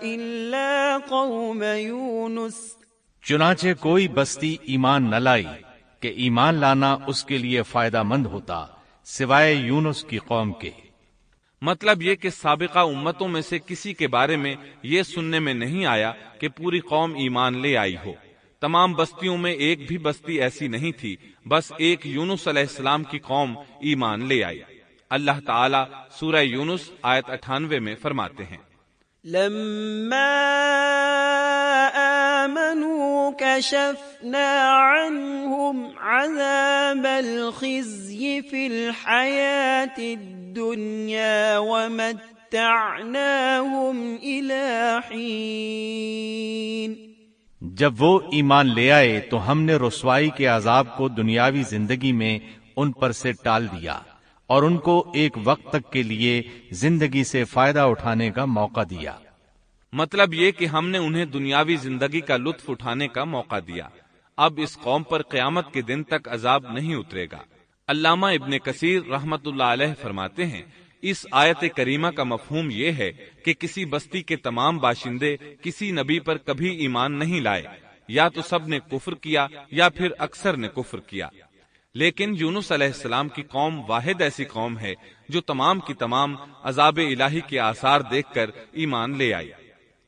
إلا قوم يونس، چنانچہ کوئی بستی ایمان نہ لائی کہ ایمان لانا اس کے لیے فائدہ مند ہوتا سوائے یونس کی قوم کے۔ مطلب یہ کہ سابقہ امتوں میں سے کسی کے بارے میں یہ سننے میں نہیں آیا کہ پوری قوم ایمان لے آئی ہو۔ تمام بستیوں میں ایک بھی بستی ایسی نہیں تھی، بس ایک یونس علیہ السلام کی قوم ایمان لے آئی۔ اللہ تعالیٰ سورہ یونس آیت 98 میں فرماتے ہیں، لما آمنوا كشفنا عنهم عذاب الخزي في الحياة الدنيا ومتعناهم إلى حين۔ جب وہ ایمان لے آئے تو ہم نے رسوائی کے عذاب کو دنیاوی زندگی میں ان پر سے ٹال دیا اور ان کو ایک وقت تک کے لیے زندگی سے فائدہ اٹھانے کا موقع دیا۔ مطلب یہ کہ ہم نے انہیں دنیاوی زندگی کا لطف اٹھانے کا موقع دیا۔ اب اس قوم پر قیامت کے دن تک عذاب نہیں اترے گا۔ علامہ ابن کثیر رحمت اللہ علیہ فرماتے ہیں، اس آیت کریمہ کا مفہوم یہ ہے کہ کسی بستی کے تمام باشندے کسی نبی پر کبھی ایمان نہیں لائے، یا تو سب نے کفر کیا یا پھر اکثر نے کفر کیا۔ لیکن یونس علیہ السلام کی قوم واحد ایسی قوم ہے جو تمام کی تمام عذاب الہی کے آثار دیکھ کر ایمان لے آئی۔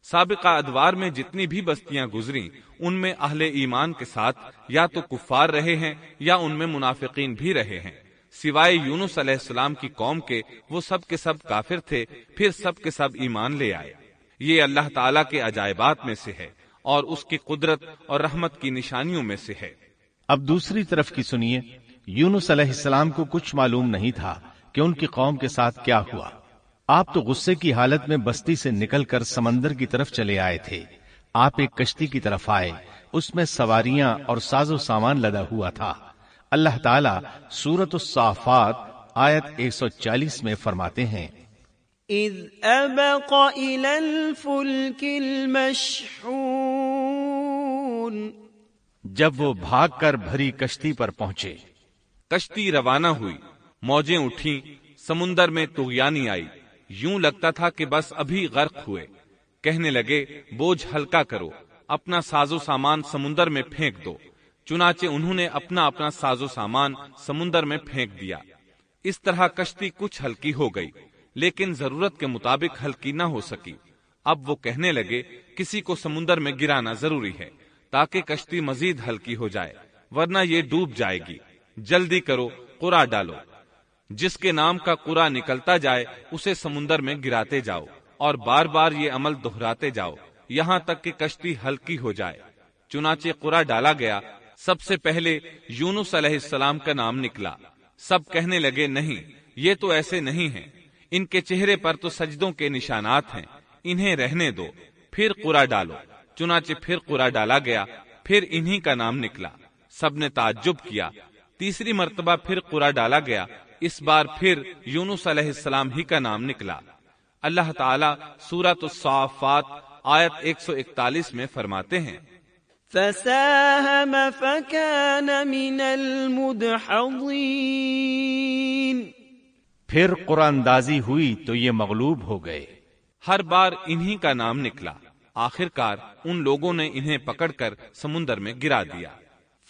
سابقہ ادوار میں جتنی بھی بستیاں گزریں ان میں اہل ایمان کے ساتھ یا تو کفار رہے ہیں یا ان میں منافقین بھی رہے ہیں، سوائے یونس علیہ السلام کی قوم کے وہ سب کے سب کافر تھے، پھر سب کے سب ایمان لے آئے۔ یہ اللہ تعالیٰ کے عجائبات میں سے ہے اور اس کی قدرت اور رحمت کی نشانیوں میں سے ہے۔ اب دوسری طرف کی سنیے، یونس علیہ السلام کو کچھ معلوم نہیں تھا کہ ان کی قوم کے ساتھ کیا ہوا۔ آپ تو غصے کی حالت میں بستی سے نکل کر سمندر کی طرف چلے آئے تھے۔ آپ ایک کشتی کی طرف آئے، اس میں سواریاں اور ساز و سامان لدا ہوا تھا۔ اللہ تعالیٰ سورۃ الصافات آیت 140 میں فرماتے ہیں، اذ ابق الى الفلك المشحون، جب وہ بھاگ کر بھری کشتی پر پہنچے۔ کشتی روانہ ہوئی، موجیں اٹھیں، سمندر میں طغیانی آئی، یوں لگتا تھا کہ بس ابھی غرق ہوئے۔ کہنے لگے، بوجھ ہلکا کرو، اپنا ساز و سامان سمندر میں پھینک دو۔ چنانچہ انہوں نے اپنا اپنا ساز و سامان سمندر میں پھینک دیا۔ اس طرح کشتی کچھ ہلکی ہو گئی، لیکن ضرورت کے مطابق ہلکی نہ ہو سکی۔ اب وہ کہنے لگے، کسی کو سمندر میں گرانا ضروری ہے تاکہ کشتی مزید ہلکی ہو جائے، ورنہ یہ ڈوب جائے گی۔ جلدی کرو، قرع ڈالو۔ جس کے نام کا قرع نکلتا جائے اسے سمندر میں گراتے جاؤ اور بار بار یہ عمل دہراتے جاؤ یہاں تک کہ کشتی ہلکی ہو جائے۔ چنانچہ قرع ڈالا گیا۔ سب سے پہلے یونس علیہ السلام کا نام نکلا۔ سب کہنے لگے، نہیں، یہ تو ایسے نہیں ہیں، ان کے چہرے پر تو سجدوں کے نشانات ہیں، انہیں رہنے دو، پھر قرع ڈالو۔ چنانچہ پھر قرع ڈالا گیا، پھر انہی کا نام نکلا۔ سب نے تعجب کیا۔ تیسری مرتبہ پھر قرع ڈالا گیا، اس بار پھر یونس علیہ السلام ہی کا نام نکلا۔ اللہ تعالیٰ سورۃ الصافات آیت 141 میں فرماتے ہیں، فساهم فكان من المدحضين، پھر قرآن اندازی ہوئی تو یہ مغلوب ہو گئے۔ ہر بار انہی کا نام نکلا۔ آخر کار ان لوگوں نے انہیں پکڑ کر سمندر میں گرا دیا۔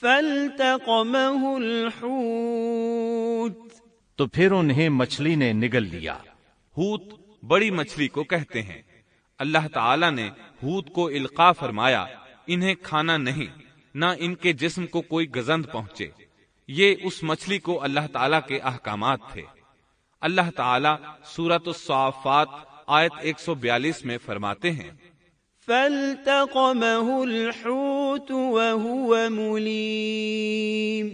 فالتقمه الحوت، تو پھر انہیں مچھلی نے نگل لیا۔ حوت بڑی مچھلی کو کہتے ہیں۔ اللہ تعالیٰ نے حوت کو القاء فرمایا، انہیں کھانا نہیں، نہ ان کے جسم کو کوئی گزند پہنچے۔ یہ اس مچھلی کو اللہ تعالیٰ کے احکامات تھے۔ اللہ تعالیٰ سورۃ الصافات آیت 142 میں فرماتے ہیں، فالتقمه الحوت وهو مليم،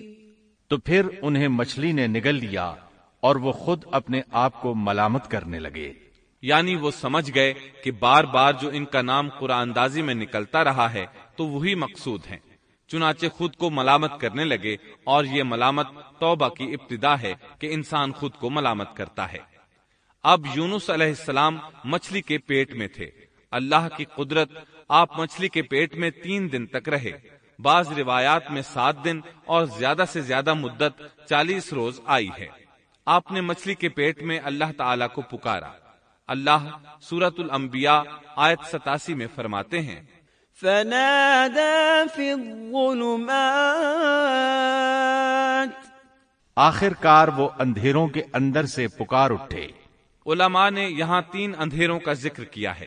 تو پھر انہیں مچھلی نے نگل لیا اور وہ خود اپنے آپ کو ملامت کرنے لگے۔ یعنی وہ سمجھ گئے کہ بار بار جو ان کا نام قرآن اندازی میں نکلتا رہا ہے تو وہی مقصود ہیں، چنانچہ خود کو ملامت کرنے لگے، اور یہ ملامت توبہ کی ابتدا ہے کہ انسان خود کو ملامت کرتا ہے۔ اب یونس علیہ السلام مچھلی کے پیٹ میں تھے۔ اللہ کی قدرت، آپ مچھلی کے پیٹ میں 3 دن تک رہے، بعض روایات میں 7 دن اور زیادہ سے زیادہ مدت 40 روز آئی ہے۔ آپ نے مچھلی کے پیٹ میں اللہ تعالی کو پکارا۔ اللہ سورۃ الانبیاء آیت 87 میں فرماتے ہیں، فنادى في الظلمات، آخر کار وہ اندھیروں کے اندر سے پکار اٹھے۔ علماء نے یہاں 3 اندھیروں کا ذکر کیا ہے،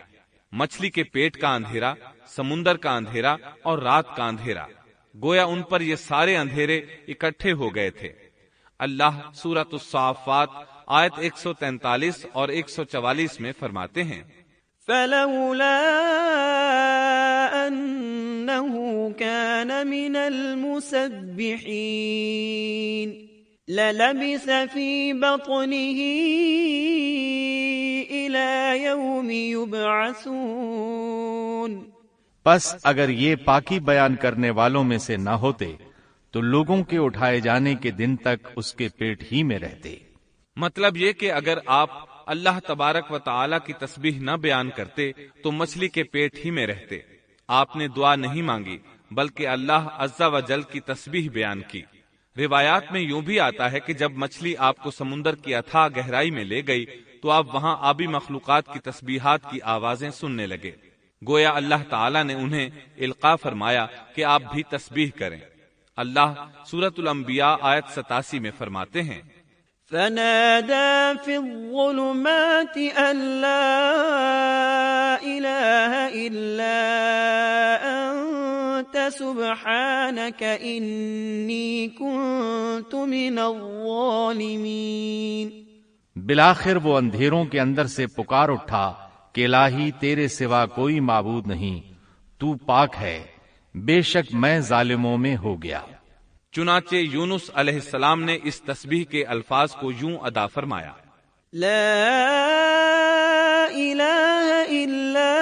مچھلی کے پیٹ کا اندھیرا، سمندر کا اندھیرا اور رات کا اندھیرا۔ گویا ان پر یہ سارے اندھیرے اکٹھے ہو گئے تھے۔ اللہ سورۃ الصافات آیت 143 اور 144 میں فرماتے ہیں، فلولا أنه كان من المسبحين للبث في بطنه إلى يوم يبعثون۔ پس اگر یہ پاکی بیان کرنے والوں میں سے نہ ہوتے تو لوگوں کے اٹھائے جانے کے دن تک اس کے پیٹ ہی میں رہتے۔ مطلب یہ کہ اگر آپ اللہ تبارک و تعالی کی تسبیح نہ بیان کرتے تو مچھلی کے پیٹ ہی میں رہتے۔ آپ نے دعا نہیں مانگی بلکہ اللہ عز و جل کی تسبیح بیان کی۔ روایات میں یوں بھی آتا ہے کہ جب مچھلی آپ کو سمندر کی اتھاہ گہرائی میں لے گئی تو آپ وہاں آبی مخلوقات کی تسبیحات کی آوازیں سننے لگے۔ گویا اللہ تعالی نے انہیں القاء فرمایا کہ آپ بھی تسبیح کریں۔ اللہ سورۃ الانبیاء آیت 87 میں فرماتے ہیں، فنادى في الظلمات أن لا إله إلا أنت سبحانك إني كنت من الظالمين۔ بالآخر وہ اندھیروں کے اندر سے پکار اٹھا کہ الہی تیرے سوا کوئی معبود نہیں، تو پاک ہے، بے شک میں ظالموں میں ہو گیا۔ چنانچہ یونس علیہ السلام نے اس تسبیح کے الفاظ کو یوں ادا فرمایا، لا الہ الا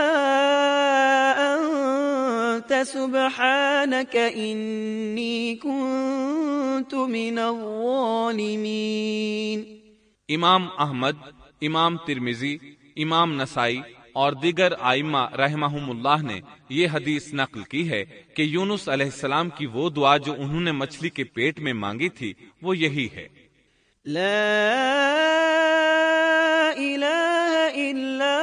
انت سبحانک انی کنت من الظالمین۔ امام احمد، امام ترمذی، امام نسائی اور دیگر ائمہ رحمہم اللہ نے یہ حدیث نقل کی ہے کہ یونس علیہ السلام کی وہ دعا جو انہوں نے مچھلی کے پیٹ میں مانگی تھی وہ یہی ہے، لا الہ الا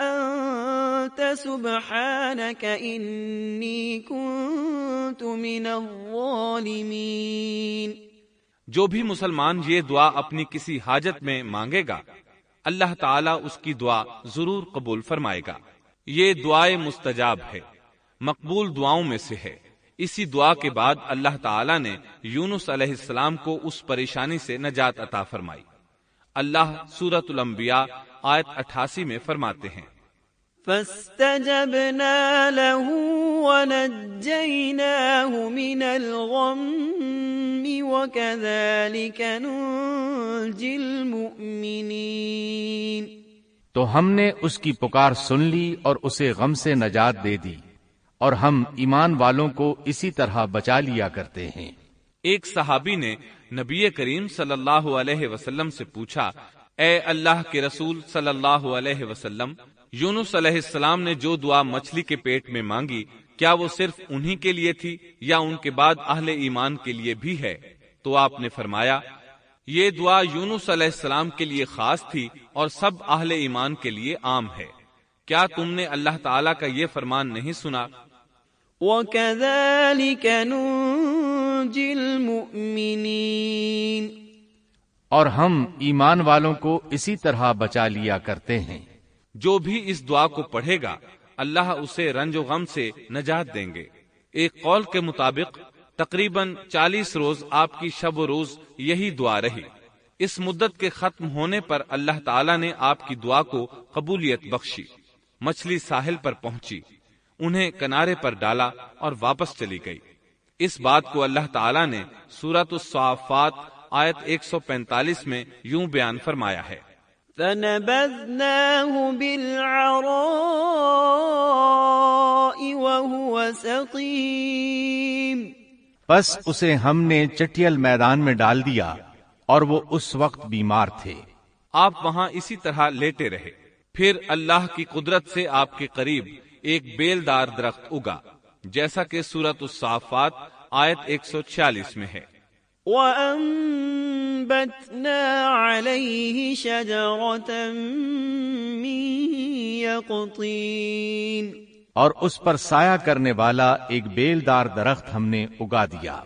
انت سبحانک انی کنت من الظالمین۔ جو بھی مسلمان یہ دعا اپنی کسی حاجت میں مانگے گا اللہ تعالیٰ اس کی دعا ضرور قبول فرمائے گا۔ یہ دعائے مستجاب ہے، مقبول دعاؤں میں سے ہے۔ اسی دعا کے بعد اللہ تعالیٰ نے یونس علیہ السلام کو اس پریشانی سے نجات عطا فرمائی۔ اللہ سورۃ الانبیاء آیت 88 میں فرماتے ہیں، فاستجبنا له ونجيناه من الغم وكذلك ننجي المؤمنين۔ تو ہم نے اس کی پکار سن لی اور اسے غم سے نجات دے دی، اور ہم ایمان والوں کو اسی طرح بچا لیا کرتے ہیں۔ ایک صحابی نے نبی کریم صلی اللہ علیہ وسلم سے پوچھا، اے اللہ کے رسول صلی اللہ علیہ وسلم، یونس علیہ السلام نے جو دعا مچھلی کے پیٹ میں مانگی کیا وہ صرف انہی کے لیے تھی یا ان کے بعد اہل ایمان کے لیے بھی ہے؟ تو آپ نے فرمایا، یہ دعا یونس علیہ السلام کے لیے خاص تھی اور سب اہل ایمان کے لیے عام ہے۔ کیا تم نے اللہ تعالیٰ کا یہ فرمان نہیں سنا؟ وَكَذَلِكَ نُنْجِي الْمُؤْمِنِينَ۔ اور ہم ایمان والوں کو اسی طرح بچا لیا کرتے ہیں۔ جو بھی اس دعا کو پڑھے گا اللہ اسے رنج و غم سے نجات دیں گے۔ ایک قول کے مطابق تقریباً 40 روز آپ کی شب و روز یہی دعا رہی۔ اس مدت کے ختم ہونے پر اللہ تعالیٰ نے آپ کی دعا کو قبولیت بخشی۔ مچھلی ساحل پر پہنچی، انہیں کنارے پر ڈالا اور واپس چلی گئی۔ اس بات کو اللہ تعالیٰ نے سورۃ الصافات آیت 145 میں یوں بیان فرمایا ہے، فنبذناه بالعراء وهو سقيم پس اسے ہم نے چٹیل میدان میں ڈال دیا اور وہ اس وقت بیمار تھے۔ آپ وہاں اسی طرح لیٹے رہے۔ پھر اللہ کی قدرت سے آپ کے قریب ایک بیلدار درخت اگا، جیسا کہ سورۃ الصافات آیت 146 میں ہے۔ وَأَنبَتْنَا عَلَيْهِ شَجَرَةً مِّن يَقْطِينٍ اور اس پر سایہ کرنے والا ایک بیلدار درخت ہم نے اگا دیا۔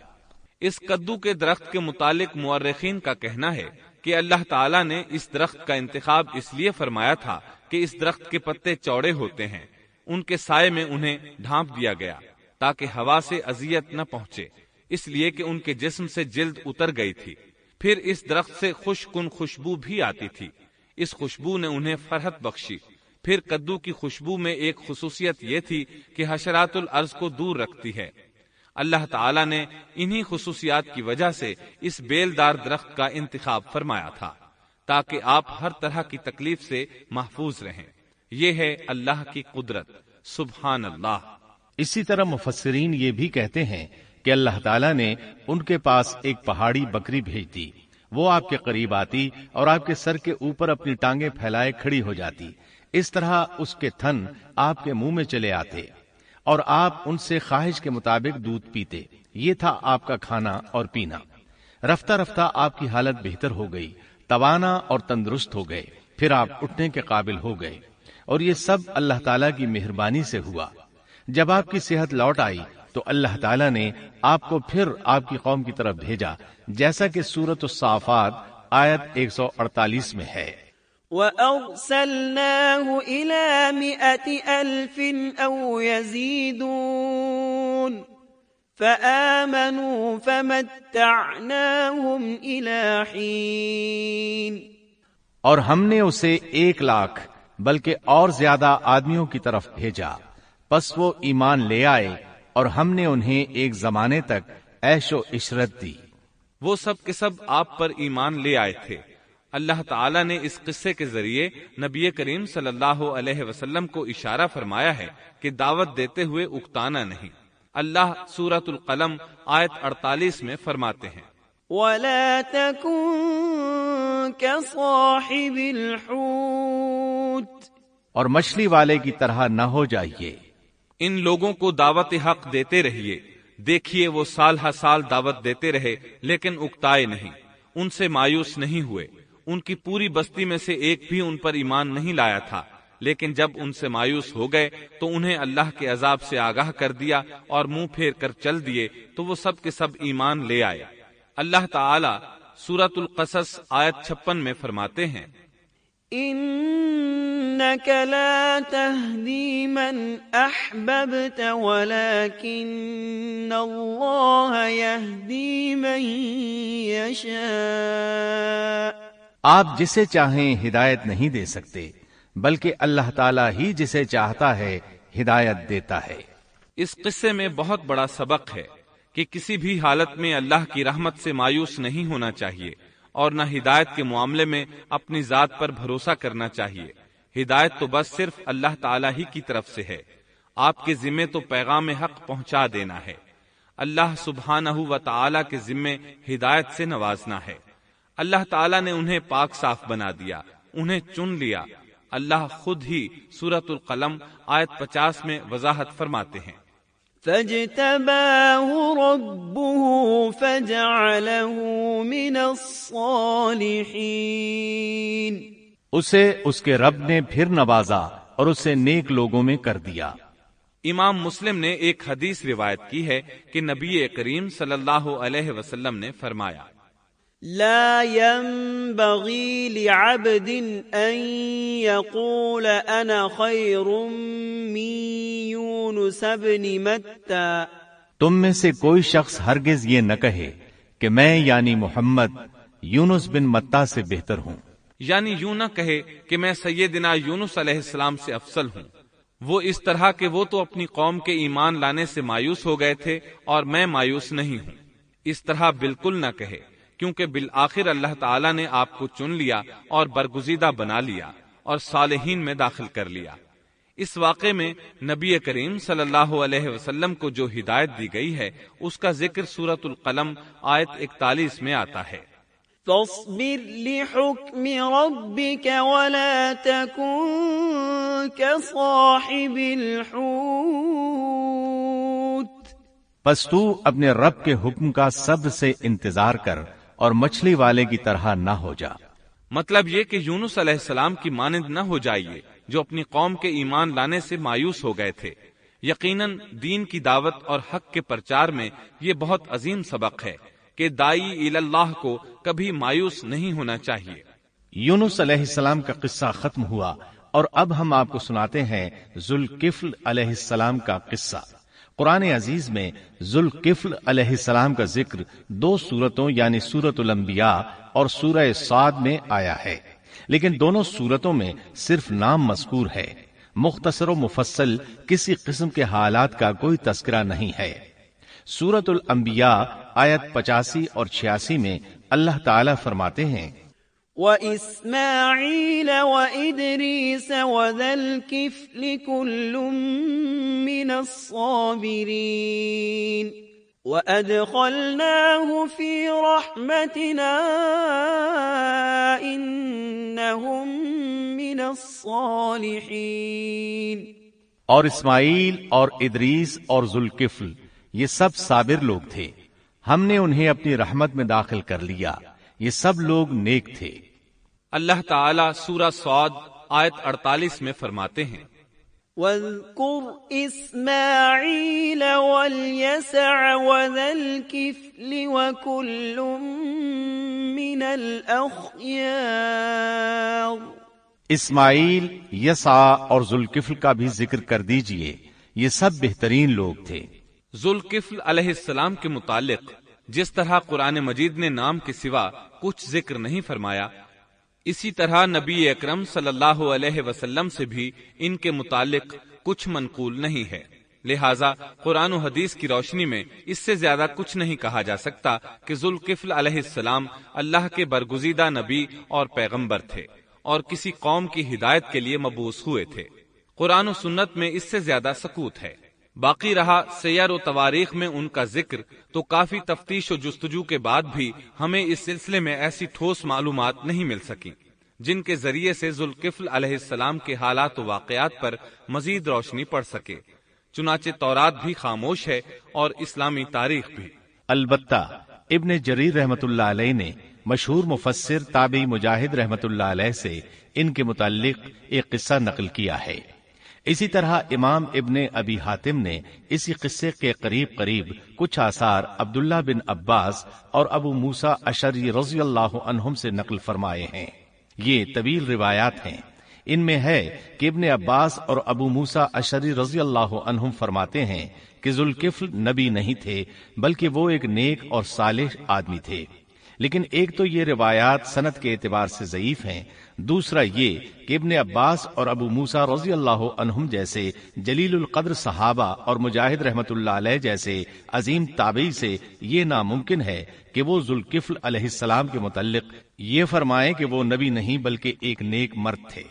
اس کدو کے درخت کے متعلق مورخین کا کہنا ہے کہ اللہ تعالیٰ نے اس درخت کا انتخاب اس لیے فرمایا تھا کہ اس درخت کے پتے چوڑے ہوتے ہیں، ان کے سائے میں انہیں ڈھانپ دیا گیا تاکہ ہوا سے اذیت نہ پہنچے، اس لیے کہ ان کے جسم سے جلد اتر گئی تھی۔ پھر اس درخت سے خوشکن خوشبو بھی آتی تھی، اس خوشبو نے انہیں فرحت بخشی۔ پھر کدو کی خوشبو میں ایک خصوصیت یہ تھی کہ حشرات الارض کو دور رکھتی ہے۔ اللہ تعالیٰ نے انہی خصوصیات کی وجہ سے اس بیلدار درخت کا انتخاب فرمایا تھا تاکہ آپ ہر طرح کی تکلیف سے محفوظ رہیں۔ یہ ہے اللہ کی قدرت، سبحان اللہ۔ اسی طرح مفسرین یہ بھی کہتے ہیں کہ اللہ تعالیٰ نے ان کے پاس ایک پہاڑی بکری بھیج دی، وہ آپ کے قریب آتی اور آپ کے سر کے اوپر اپنی ٹانگیں پھیلائے کھڑی ہو جاتی، اس طرح اس کے تھن آپ کے منہ میں چلے آتے اور آپ ان سے خواہش کے مطابق دودھ پیتے۔ یہ تھا آپ کا کھانا اور پینا۔ رفتہ رفتہ آپ کی حالت بہتر ہو گئی، توانا اور تندرست ہو گئے، پھر آپ اٹھنے کے قابل ہو گئے، اور یہ سب اللہ تعالیٰ کی مہربانی سے ہوا۔ جب آپ کی صحت لوٹ آئی تو اللہ تعالیٰ نے آپ کو پھر آپ کی قوم کی طرف بھیجا، جیسا کہ سورۃ الصافات آیت 148 میں ہے۔ وَأَرْسَلْنَاهُ إِلَى 100,000 أَوْ يَزِيدُونَ فَآمَنُوا فَمَتَّعْنَاهُمْ إِلَى حِينٍ اور ہم نے اسے 100,000 بلکہ اور زیادہ آدمیوں کی طرف بھیجا، پس وہ ایمان لے آئے اور ہم نے انہیں ایک زمانے تک عیش و عشرت دی۔ وہ سب کے سب آپ پر ایمان لے آئے تھے۔ اللہ تعالیٰ نے اس قصے کے ذریعے نبی کریم صلی اللہ علیہ وسلم کو اشارہ فرمایا ہے کہ دعوت دیتے ہوئے اکتانا نہیں۔ اللہ سورۃ القلم آیت 48 میں فرماتے ہیں، وَلَا تَكُن كَصَاحِبِ الْحُوتِ اور مچھلی والے کی طرح نہ ہو جائیے۔ ان لوگوں کو دعوت حق دیتے رہیے۔ دیکھیے وہ سال ہر سال دعوت دیتے رہے لیکن اکتائے نہیں، ان سے مایوس نہیں ہوئے۔ ان کی پوری بستی میں سے ایک بھی ان پر ایمان نہیں لایا تھا، لیکن جب ان سے مایوس ہو گئے تو انہیں اللہ کے عذاب سے آگاہ کر دیا اور منہ پھیر کر چل دیے تو وہ سب کے سب ایمان لے آئے۔ اللہ تعالی سورۃ القصص آیت 56 میں فرماتے ہیں، إِنَّكَ لَا تَهْدِي مَنْ أَحْبَبْتَ وَلَكِنَّ اللَّهَ يَهْدِي مَنْ يَشَاءُ آپ جسے چاہیں ہدایت نہیں دے سکتے، بلکہ اللہ تعالیٰ ہی جسے چاہتا ہے ہدایت دیتا ہے۔ اس قصے میں بہت بڑا سبق ہے کہ کسی بھی حالت میں اللہ کی رحمت سے مایوس نہیں ہونا چاہیے اور نہ ہدایت کے معاملے میں اپنی ذات پر بھروسہ کرنا چاہیے۔ ہدایت تو بس صرف اللہ تعالیٰ ہی کی طرف سے ہے، آپ کے ذمے تو پیغام حق پہنچا دینا ہے۔ اللہ سبحانہ و تعالیٰ کے ذمے ہدایت سے نوازنا ہے۔ اللہ تعالیٰ نے انہیں پاک صاف بنا دیا، انہیں چن لیا۔ اللہ خود ہی سورۃ القلم آیت 50 میں وضاحت فرماتے ہیں، فاجتباه ربه فجعله من الصالحين اسے اس کے رب نے پھر نوازا اور اسے نیک لوگوں میں کر دیا۔ امام مسلم نے ایک حدیث روایت کی ہے کہ نبی کریم صلی اللہ علیہ وسلم نے فرمایا، لا ينبغي لعبد ان يقول انا خير من يونس بن متى تم میں سے کوئی شخص ہرگز یہ نہ کہے کہ میں یعنی محمد یونس بن متا سے بہتر ہوں، یعنی یوں نہ کہے کہ میں سیدنا یونس علیہ السلام سے افضل ہوں، وہ اس طرح کہ وہ تو اپنی قوم کے ایمان لانے سے مایوس ہو گئے تھے اور میں مایوس نہیں ہوں۔ اس طرح بالکل نہ کہے، کیونکہ بالآخر اللہ تعالیٰ نے آپ کو چن لیا اور برگزیدہ بنا لیا اور صالحین میں داخل کر لیا۔ اس واقعے میں نبی کریم صلی اللہ علیہ وسلم کو جو ہدایت دی گئی ہے اس کا ذکر سورۃ القلم آیت 41 میں آتا ہے۔ فاصبر لحكم ربك ولا تكن كصاحب الحوت، پس تو اپنے رب کے حکم کا صبر سے انتظار کر اور مچھلی والے کی طرح نہ ہو جا۔ مطلب یہ کہ یونس علیہ السلام کی مانند نہ ہو جائیے جو اپنی قوم کے ایمان لانے سے مایوس ہو گئے تھے۔ یقیناً دین کی دعوت اور حق کے پرچار میں یہ بہت عظیم سبق ہے کہ داعی اللہ کو کبھی مایوس نہیں ہونا چاہیے۔ یونس علیہ السلام کا قصہ ختم ہوا اور اب ہم آپ کو سناتے ہیں ذوالکفل علیہ السلام کا قصہ۔ قرآن عزیز میں ذوالکفل علیہ السلام کا ذکر 2 سورتوں یعنی سورۃ الانبیاء اور سورہ صاد میں آیا ہے، لیکن دونوں سورتوں میں صرف نام مذکور ہے، مختصر و مفصل کسی قسم کے حالات کا کوئی تذکرہ نہیں ہے۔ سورۃ الانبیاء آیت 85 اور 86 میں اللہ تعالی فرماتے ہیں وَإِسْمَاعِيلَ وَإِدْرِيسَ وَذَا الْكِفْلِ كُلٌّ مِّنَ الصَّابِرِينَ وَأَدْخَلْنَاهُ فِي رَحْمَتِنَا إِنَّهُم مِّنَ الصَّالِحِينَ۔ اور اسماعیل اور ادریس اور ذوالکفل یہ سب صابر لوگ تھے، ہم نے انہیں اپنی رحمت میں داخل کر لیا، یہ سب لوگ نیک تھے۔ اللہ تعالیٰ سورہ صاد آیت 48 میں فرماتے ہیں وَاذْكُرْ إِسْمَاعِيلَ وَالْيَسَعَ وَذَا الْكِفْلِ وَكُلٌّ مِّنَ الْأَخْيَارِ۔ اسماعیل، یسع اور ذوالکفل کا بھی ذکر کر دیجئے، یہ سب بہترین لوگ تھے۔ ذوالکفل علیہ السلام کے متعلق جس طرح قرآن مجید نے نام کے سوا کچھ ذکر نہیں فرمایا، اسی طرح نبی اکرم صلی اللہ علیہ وسلم سے بھی ان کے متعلق کچھ منقول نہیں ہے، لہٰذا قرآن و حدیث کی روشنی میں اس سے زیادہ کچھ نہیں کہا جا سکتا کہ ذوالکفل علیہ السلام اللہ کے برگزیدہ نبی اور پیغمبر تھے اور کسی قوم کی ہدایت کے لیے مبعوث ہوئے تھے۔ قرآن و سنت میں اس سے زیادہ سکوت ہے۔ باقی رہا سیر و تواریخ میں ان کا ذکر، تو کافی تفتیش و جستجو کے بعد بھی ہمیں اس سلسلے میں ایسی ٹھوس معلومات نہیں مل سکی جن کے ذریعے سے ذوالکفل علیہ السلام کے حالات و واقعات پر مزید روشنی پڑ سکے۔ چنانچہ تورات بھی خاموش ہے اور اسلامی تاریخ بھی۔ البتہ ابن جریر رحمت اللہ علیہ نے مشہور مفسر تابعی مجاہد رحمت اللہ علیہ سے ان کے متعلق ایک قصہ نقل کیا ہے۔ اسی طرح امام ابن ابی حاتم نے اسی قصے کے قریب کچھ آثار عبداللہ بن عباس اور ابو موسیٰ اشعری رضی اللہ عنہم سے نقل فرمائے ہیں۔ یہ طویل روایات ہیں۔ ان میں ہے کہ ابن عباس اور ابو موسیٰ اشعری رضی اللہ عنہم فرماتے ہیں کہ ذوالکفل نبی نہیں تھے بلکہ وہ ایک نیک اور صالح آدمی تھے، لیکن ایک تو یہ روایات سند کے اعتبار سے ضعیف ہیں، دوسرا یہ کہ ابن عباس اور ابو موسیٰ رضی اللہ عنہم جیسے جلیل القدر صحابہ اور مجاہد رحمت اللہ علیہ جیسے عظیم تابعی سے یہ ناممکن ہے کہ وہ ذوالکفل علیہ السلام کے متعلق یہ فرمائیں کہ وہ نبی نہیں بلکہ ایک نیک مرد تھے۔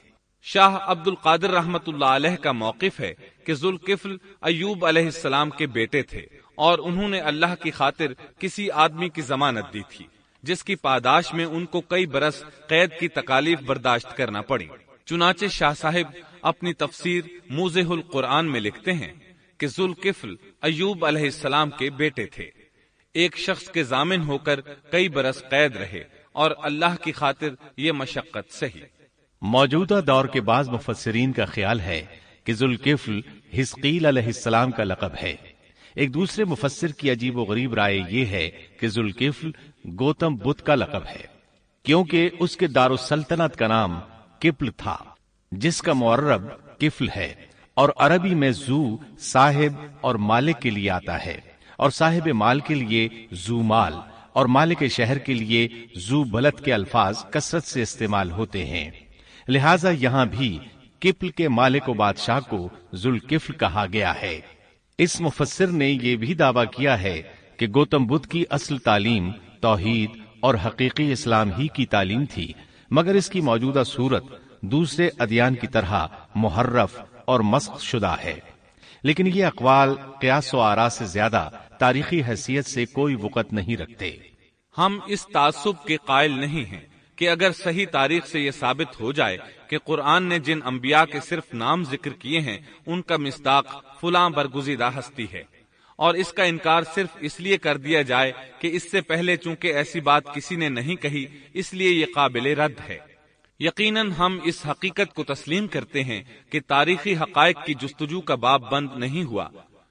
شاہ عبد القادر رحمت اللہ علیہ کا موقف ہے کہ ذوالکفل ایوب علیہ السلام کے بیٹے تھے اور انہوں نے اللہ کی خاطر کسی آدمی کی ضمانت دی تھی جس کی پاداش میں ان کو کئی برس قید کی تکالیف برداشت کرنا پڑی۔ چنانچہ شاہ صاحب اپنی تفسیر موضح القرآن میں لکھتے ہیں کہ ذوالکفل ایوب علیہ السلام کے بیٹے تھے، ایک شخص کے ضامن ہو کر کئی برس قید رہے اور اللہ کی خاطر یہ مشقت سہی۔ موجودہ دور کے بعض مفسرین کا خیال ہے کہ ذوالکفل حزقیل علیہ السلام کا لقب ہے۔ ایک دوسرے مفسر کی عجیب و غریب رائے یہ ہے کہ ذوالکفل گوتم بدھ کا لقب ہے، کیونکہ اس کے دارالسلطنت کا نام کفل تھا جس کا معرب کفل ہے، اور عربی میں ذو صاحب اور مالک کے لیے آتا ہے، اور صاحب مال کے لیے ذو مال اور مالک شہر کے لیے ذو بلد کے الفاظ کثرت سے استعمال ہوتے ہیں، لہذا یہاں بھی کفل کے مالک و بادشاہ کو ذوالکفل کہا گیا ہے۔ اس مفسر نے یہ بھی دعویٰ کیا ہے کہ گوتم بدھ کی اصل تعلیم توحید اور حقیقی اسلام ہی کی تعلیم تھی، مگر اس کی موجودہ صورت دوسرے ادیان کی طرح محرف اور مسخ شدہ ہے۔ لیکن یہ اقوال قیاس و آراء سے زیادہ تاریخی حیثیت سے کوئی وقت نہیں رکھتے۔ ہم اس تعصب کے قائل نہیں ہیں کہ اگر صحیح تاریخ سے یہ ثابت ہو جائے کہ قرآن نے جن انبیاء کے صرف نام ذکر کیے ہیں ان کا مصداق فلاں برگزیدہ ہستی ہے، اور اس کا انکار صرف اس لیے کر دیا جائے کہ اس سے پہلے چونکہ ایسی بات کسی نے نہیں کہی اس لیے یہ قابل رد ہے۔ یقیناً ہم اس حقیقت کو تسلیم کرتے ہیں کہ تاریخی حقائق کی جستجو کا باب بند نہیں ہوا،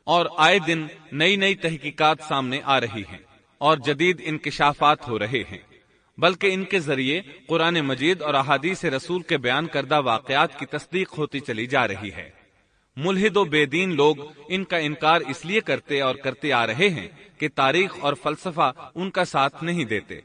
اور آئے دن نئی نئی تحقیقات سامنے آ رہی ہیں اور جدید انکشافات ہو رہے ہیں، بلکہ ان کے ذریعے قرآن مجید اور احادیث رسول کے بیان کردہ واقعات کی تصدیق ہوتی چلی جا رہی ہے۔ ملحد و بے دین لوگ ان کا انکار اس لیے کرتے اور کرتے آ رہے ہیں کہ تاریخ اور فلسفہ ان کا ساتھ نہیں دیتے،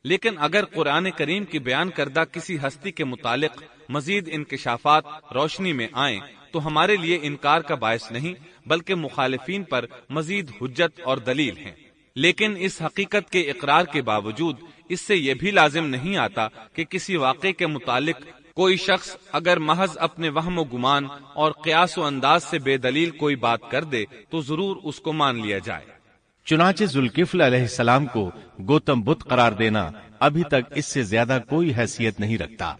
لیکن اگر قرآن کریم کی بیان کردہ کسی ہستی کے متعلق مزید انکشافات روشنی میں آئیں تو ہمارے لیے انکار کا باعث نہیں بلکہ مخالفین پر مزید حجت اور دلیل ہیں۔ لیکن اس حقیقت کے اقرار کے باوجود اس سے یہ بھی لازم نہیں آتا کہ کسی واقعے کے متعلق کوئی شخص اگر محض اپنے وہم و گمان اور قیاس و انداز سے بے دلیل کوئی بات کر دے تو ضرور اس کو مان لیا جائے۔ چنانچہ ذوالکفل علیہ السلام کو گوتم بدھ قرار دینا ابھی تک اس سے زیادہ کوئی حیثیت نہیں رکھتا۔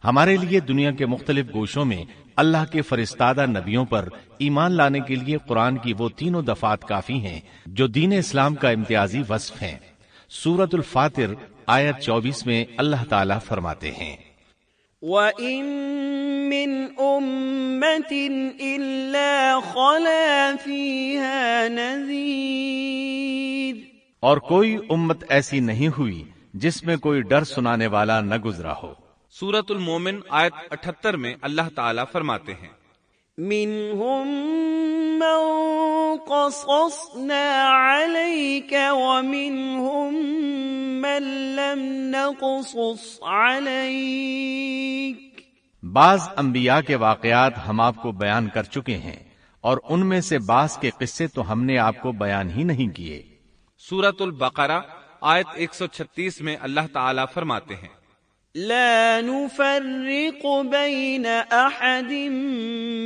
ہمارے لیے دنیا کے مختلف گوشوں میں اللہ کے فرستادہ نبیوں پر ایمان لانے کے لیے قرآن کی وہ تینوں دفعات کافی ہیں جو دین اسلام کا امتیازی وصف ہیں۔ سورۃ الفاتر آیت 24 میں اللہ تعالیٰ فرماتے ہیں، وَإِن مِّنْ أُمَّةٍ إِلَّا خَلَا فِيهَا نَذِيرٌ، اور کوئی امت ایسی نہیں ہوئی جس میں کوئی ڈر سنانے والا نہ گزرا ہو۔ سورۃ المومن آیت 78 میں اللہ تعالیٰ فرماتے ہیں، منهم من قصصنا عليك ومنهم من لم نقصص عليك، بعض انبیاء کے واقعات ہم آپ کو بیان کر چکے ہیں اور ان میں سے بعض کے قصے تو ہم نے آپ کو بیان ہی نہیں کیے۔ سورۃ البقرہ آیت 136 میں اللہ تعالیٰ فرماتے ہیں، لا نفرق بين احد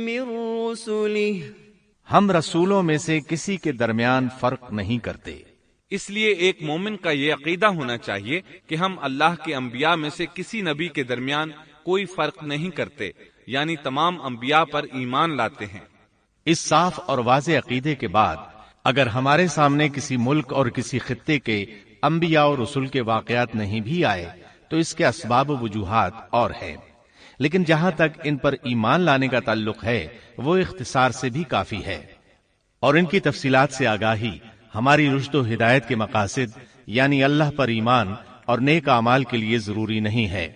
من رسله، ہم رسولوں میں سے کسی کے درمیان فرق نہیں کرتے۔ اس لیے ایک مومن کا یہ عقیدہ ہونا چاہیے کہ ہم اللہ کے انبیاء میں سے کسی نبی کے درمیان کوئی فرق نہیں کرتے، یعنی تمام انبیاء پر ایمان لاتے ہیں۔ اس صاف اور واضح عقیدے کے بعد اگر ہمارے سامنے کسی ملک اور کسی خطے کے انبیاء اور رسول کے واقعات نہیں بھی آئے تو اس کے اسباب و وجوہات اور ہیں، لیکن جہاں تک ان پر ایمان لانے کا تعلق ہے وہ اختصار سے بھی کافی ہے، اور ان کی تفصیلات سے آگاہی ہماری رشد و ہدایت کے مقاصد یعنی اللہ پر ایمان اور نیک اعمال کے لیے ضروری نہیں ہے،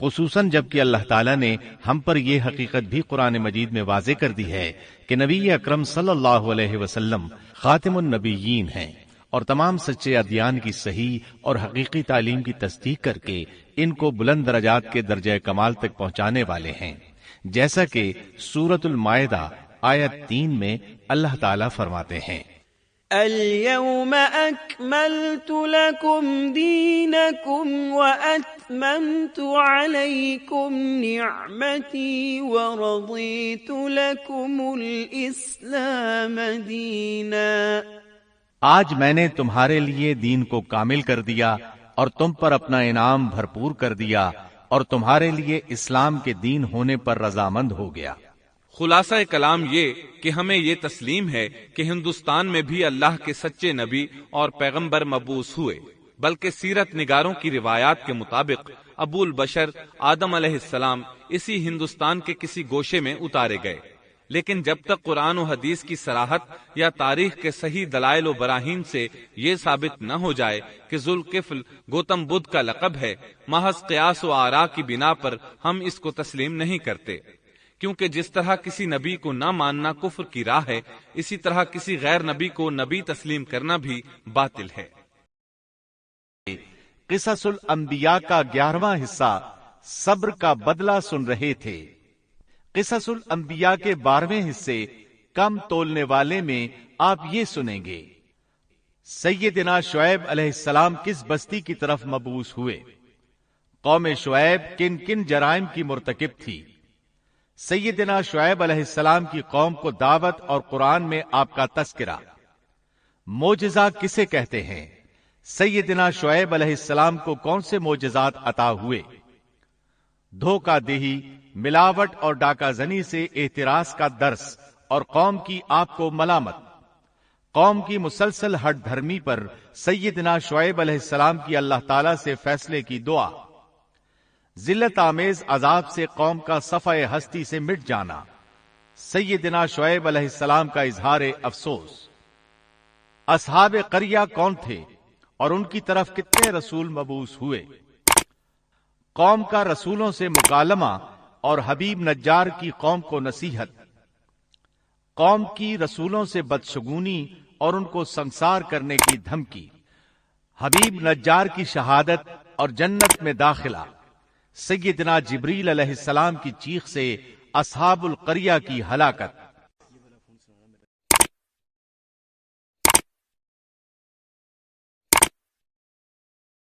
خصوصاً جبکہ اللہ تعالیٰ نے ہم پر یہ حقیقت بھی قرآن مجید میں واضح کر دی ہے کہ نبی اکرم صلی اللہ علیہ وسلم خاتم النبیین ہیں اور تمام سچے ادیان کی صحیح اور حقیقی تعلیم کی تصدیق کر کے ان کو بلند درجات کے درجہ کمال تک پہنچانے والے ہیں، جیسا کہ سورۃ المائدہ آیت 3 میں اللہ تعالیٰ فرماتے ہیں، اليوم اکملت لکم دینکم واتممت علیکم نعمتی ورضیت لکم الاسلام دینا، آج میں نے تمہارے لیے دین کو کامل کر دیا اور تم پر اپنا انعام بھرپور کر دیا اور تمہارے لیے اسلام کے دین ہونے پر رضامند ہو گیا۔ خلاصہ کلام یہ کہ ہمیں یہ تسلیم ہے کہ ہندوستان میں بھی اللہ کے سچے نبی اور پیغمبر مبعوث ہوئے، بلکہ سیرت نگاروں کی روایات کے مطابق ابو البشر آدم علیہ السلام اسی ہندوستان کے کسی گوشے میں اتارے گئے، لیکن جب تک قرآن و حدیث کی صراحت یا تاریخ کے صحیح دلائل و براہین سے یہ ثابت نہ ہو جائے کہ ذوالکفل گوتم بدھ کا لقب ہے، محض قیاس و آراء کی بنا پر ہم اس کو تسلیم نہیں کرتے، کیونکہ جس طرح کسی نبی کو نہ ماننا کفر کی راہ ہے، اسی طرح کسی غیر نبی کو نبی تسلیم کرنا بھی باطل ہے۔ قصص الانبیاء کا 11واں حصہ صبر کا بدلہ سن رہے تھے۔ قصص الانبیاء کے 12ویں حصے کم تولنے والے میں آپ یہ سنیں گے، سیدنا شعیب علیہ السلام کس بستی کی طرف مبعوث ہوئے؟ قوم شعیب کن کن جرائم کی مرتکب تھی؟ سیدنا شعیب علیہ السلام کی قوم کو دعوت اور قرآن میں آپ کا تذکرہ۔ معجزہ کسے کہتے ہیں؟ سیدنا شعیب علیہ السلام کو کون سے معجزات عطا ہوئے؟ دھوکہ دہی، ملاوٹ اور ڈاکہ زنی سے اعتراض کا درس اور قوم کی آپ کو ملامت۔ قوم کی مسلسل ہٹ دھرمی پر سیدنا شعیب علیہ السلام کی اللہ تعالی سے فیصلے کی دعا۔ ذلت آمیز عذاب سے قوم کا صفحہ ہستی سے مٹ جانا۔ سیدنا شعیب علیہ السلام کا اظہار افسوس۔ اصحاب قریہ کون تھے اور ان کی طرف کتنے رسول مبعوث ہوئے؟ قوم کا رسولوں سے مکالمہ اور حبیب نجار کی قوم کو نصیحت۔ قوم کی رسولوں سے بدشگونی اور ان کو سنسار کرنے کی دھمکی۔ حبیب نجار کی شہادت اور جنت میں داخلہ۔ سیدنا جبریل علیہ السلام کی چیخ سے اصحاب القریہ کی ہلاکت۔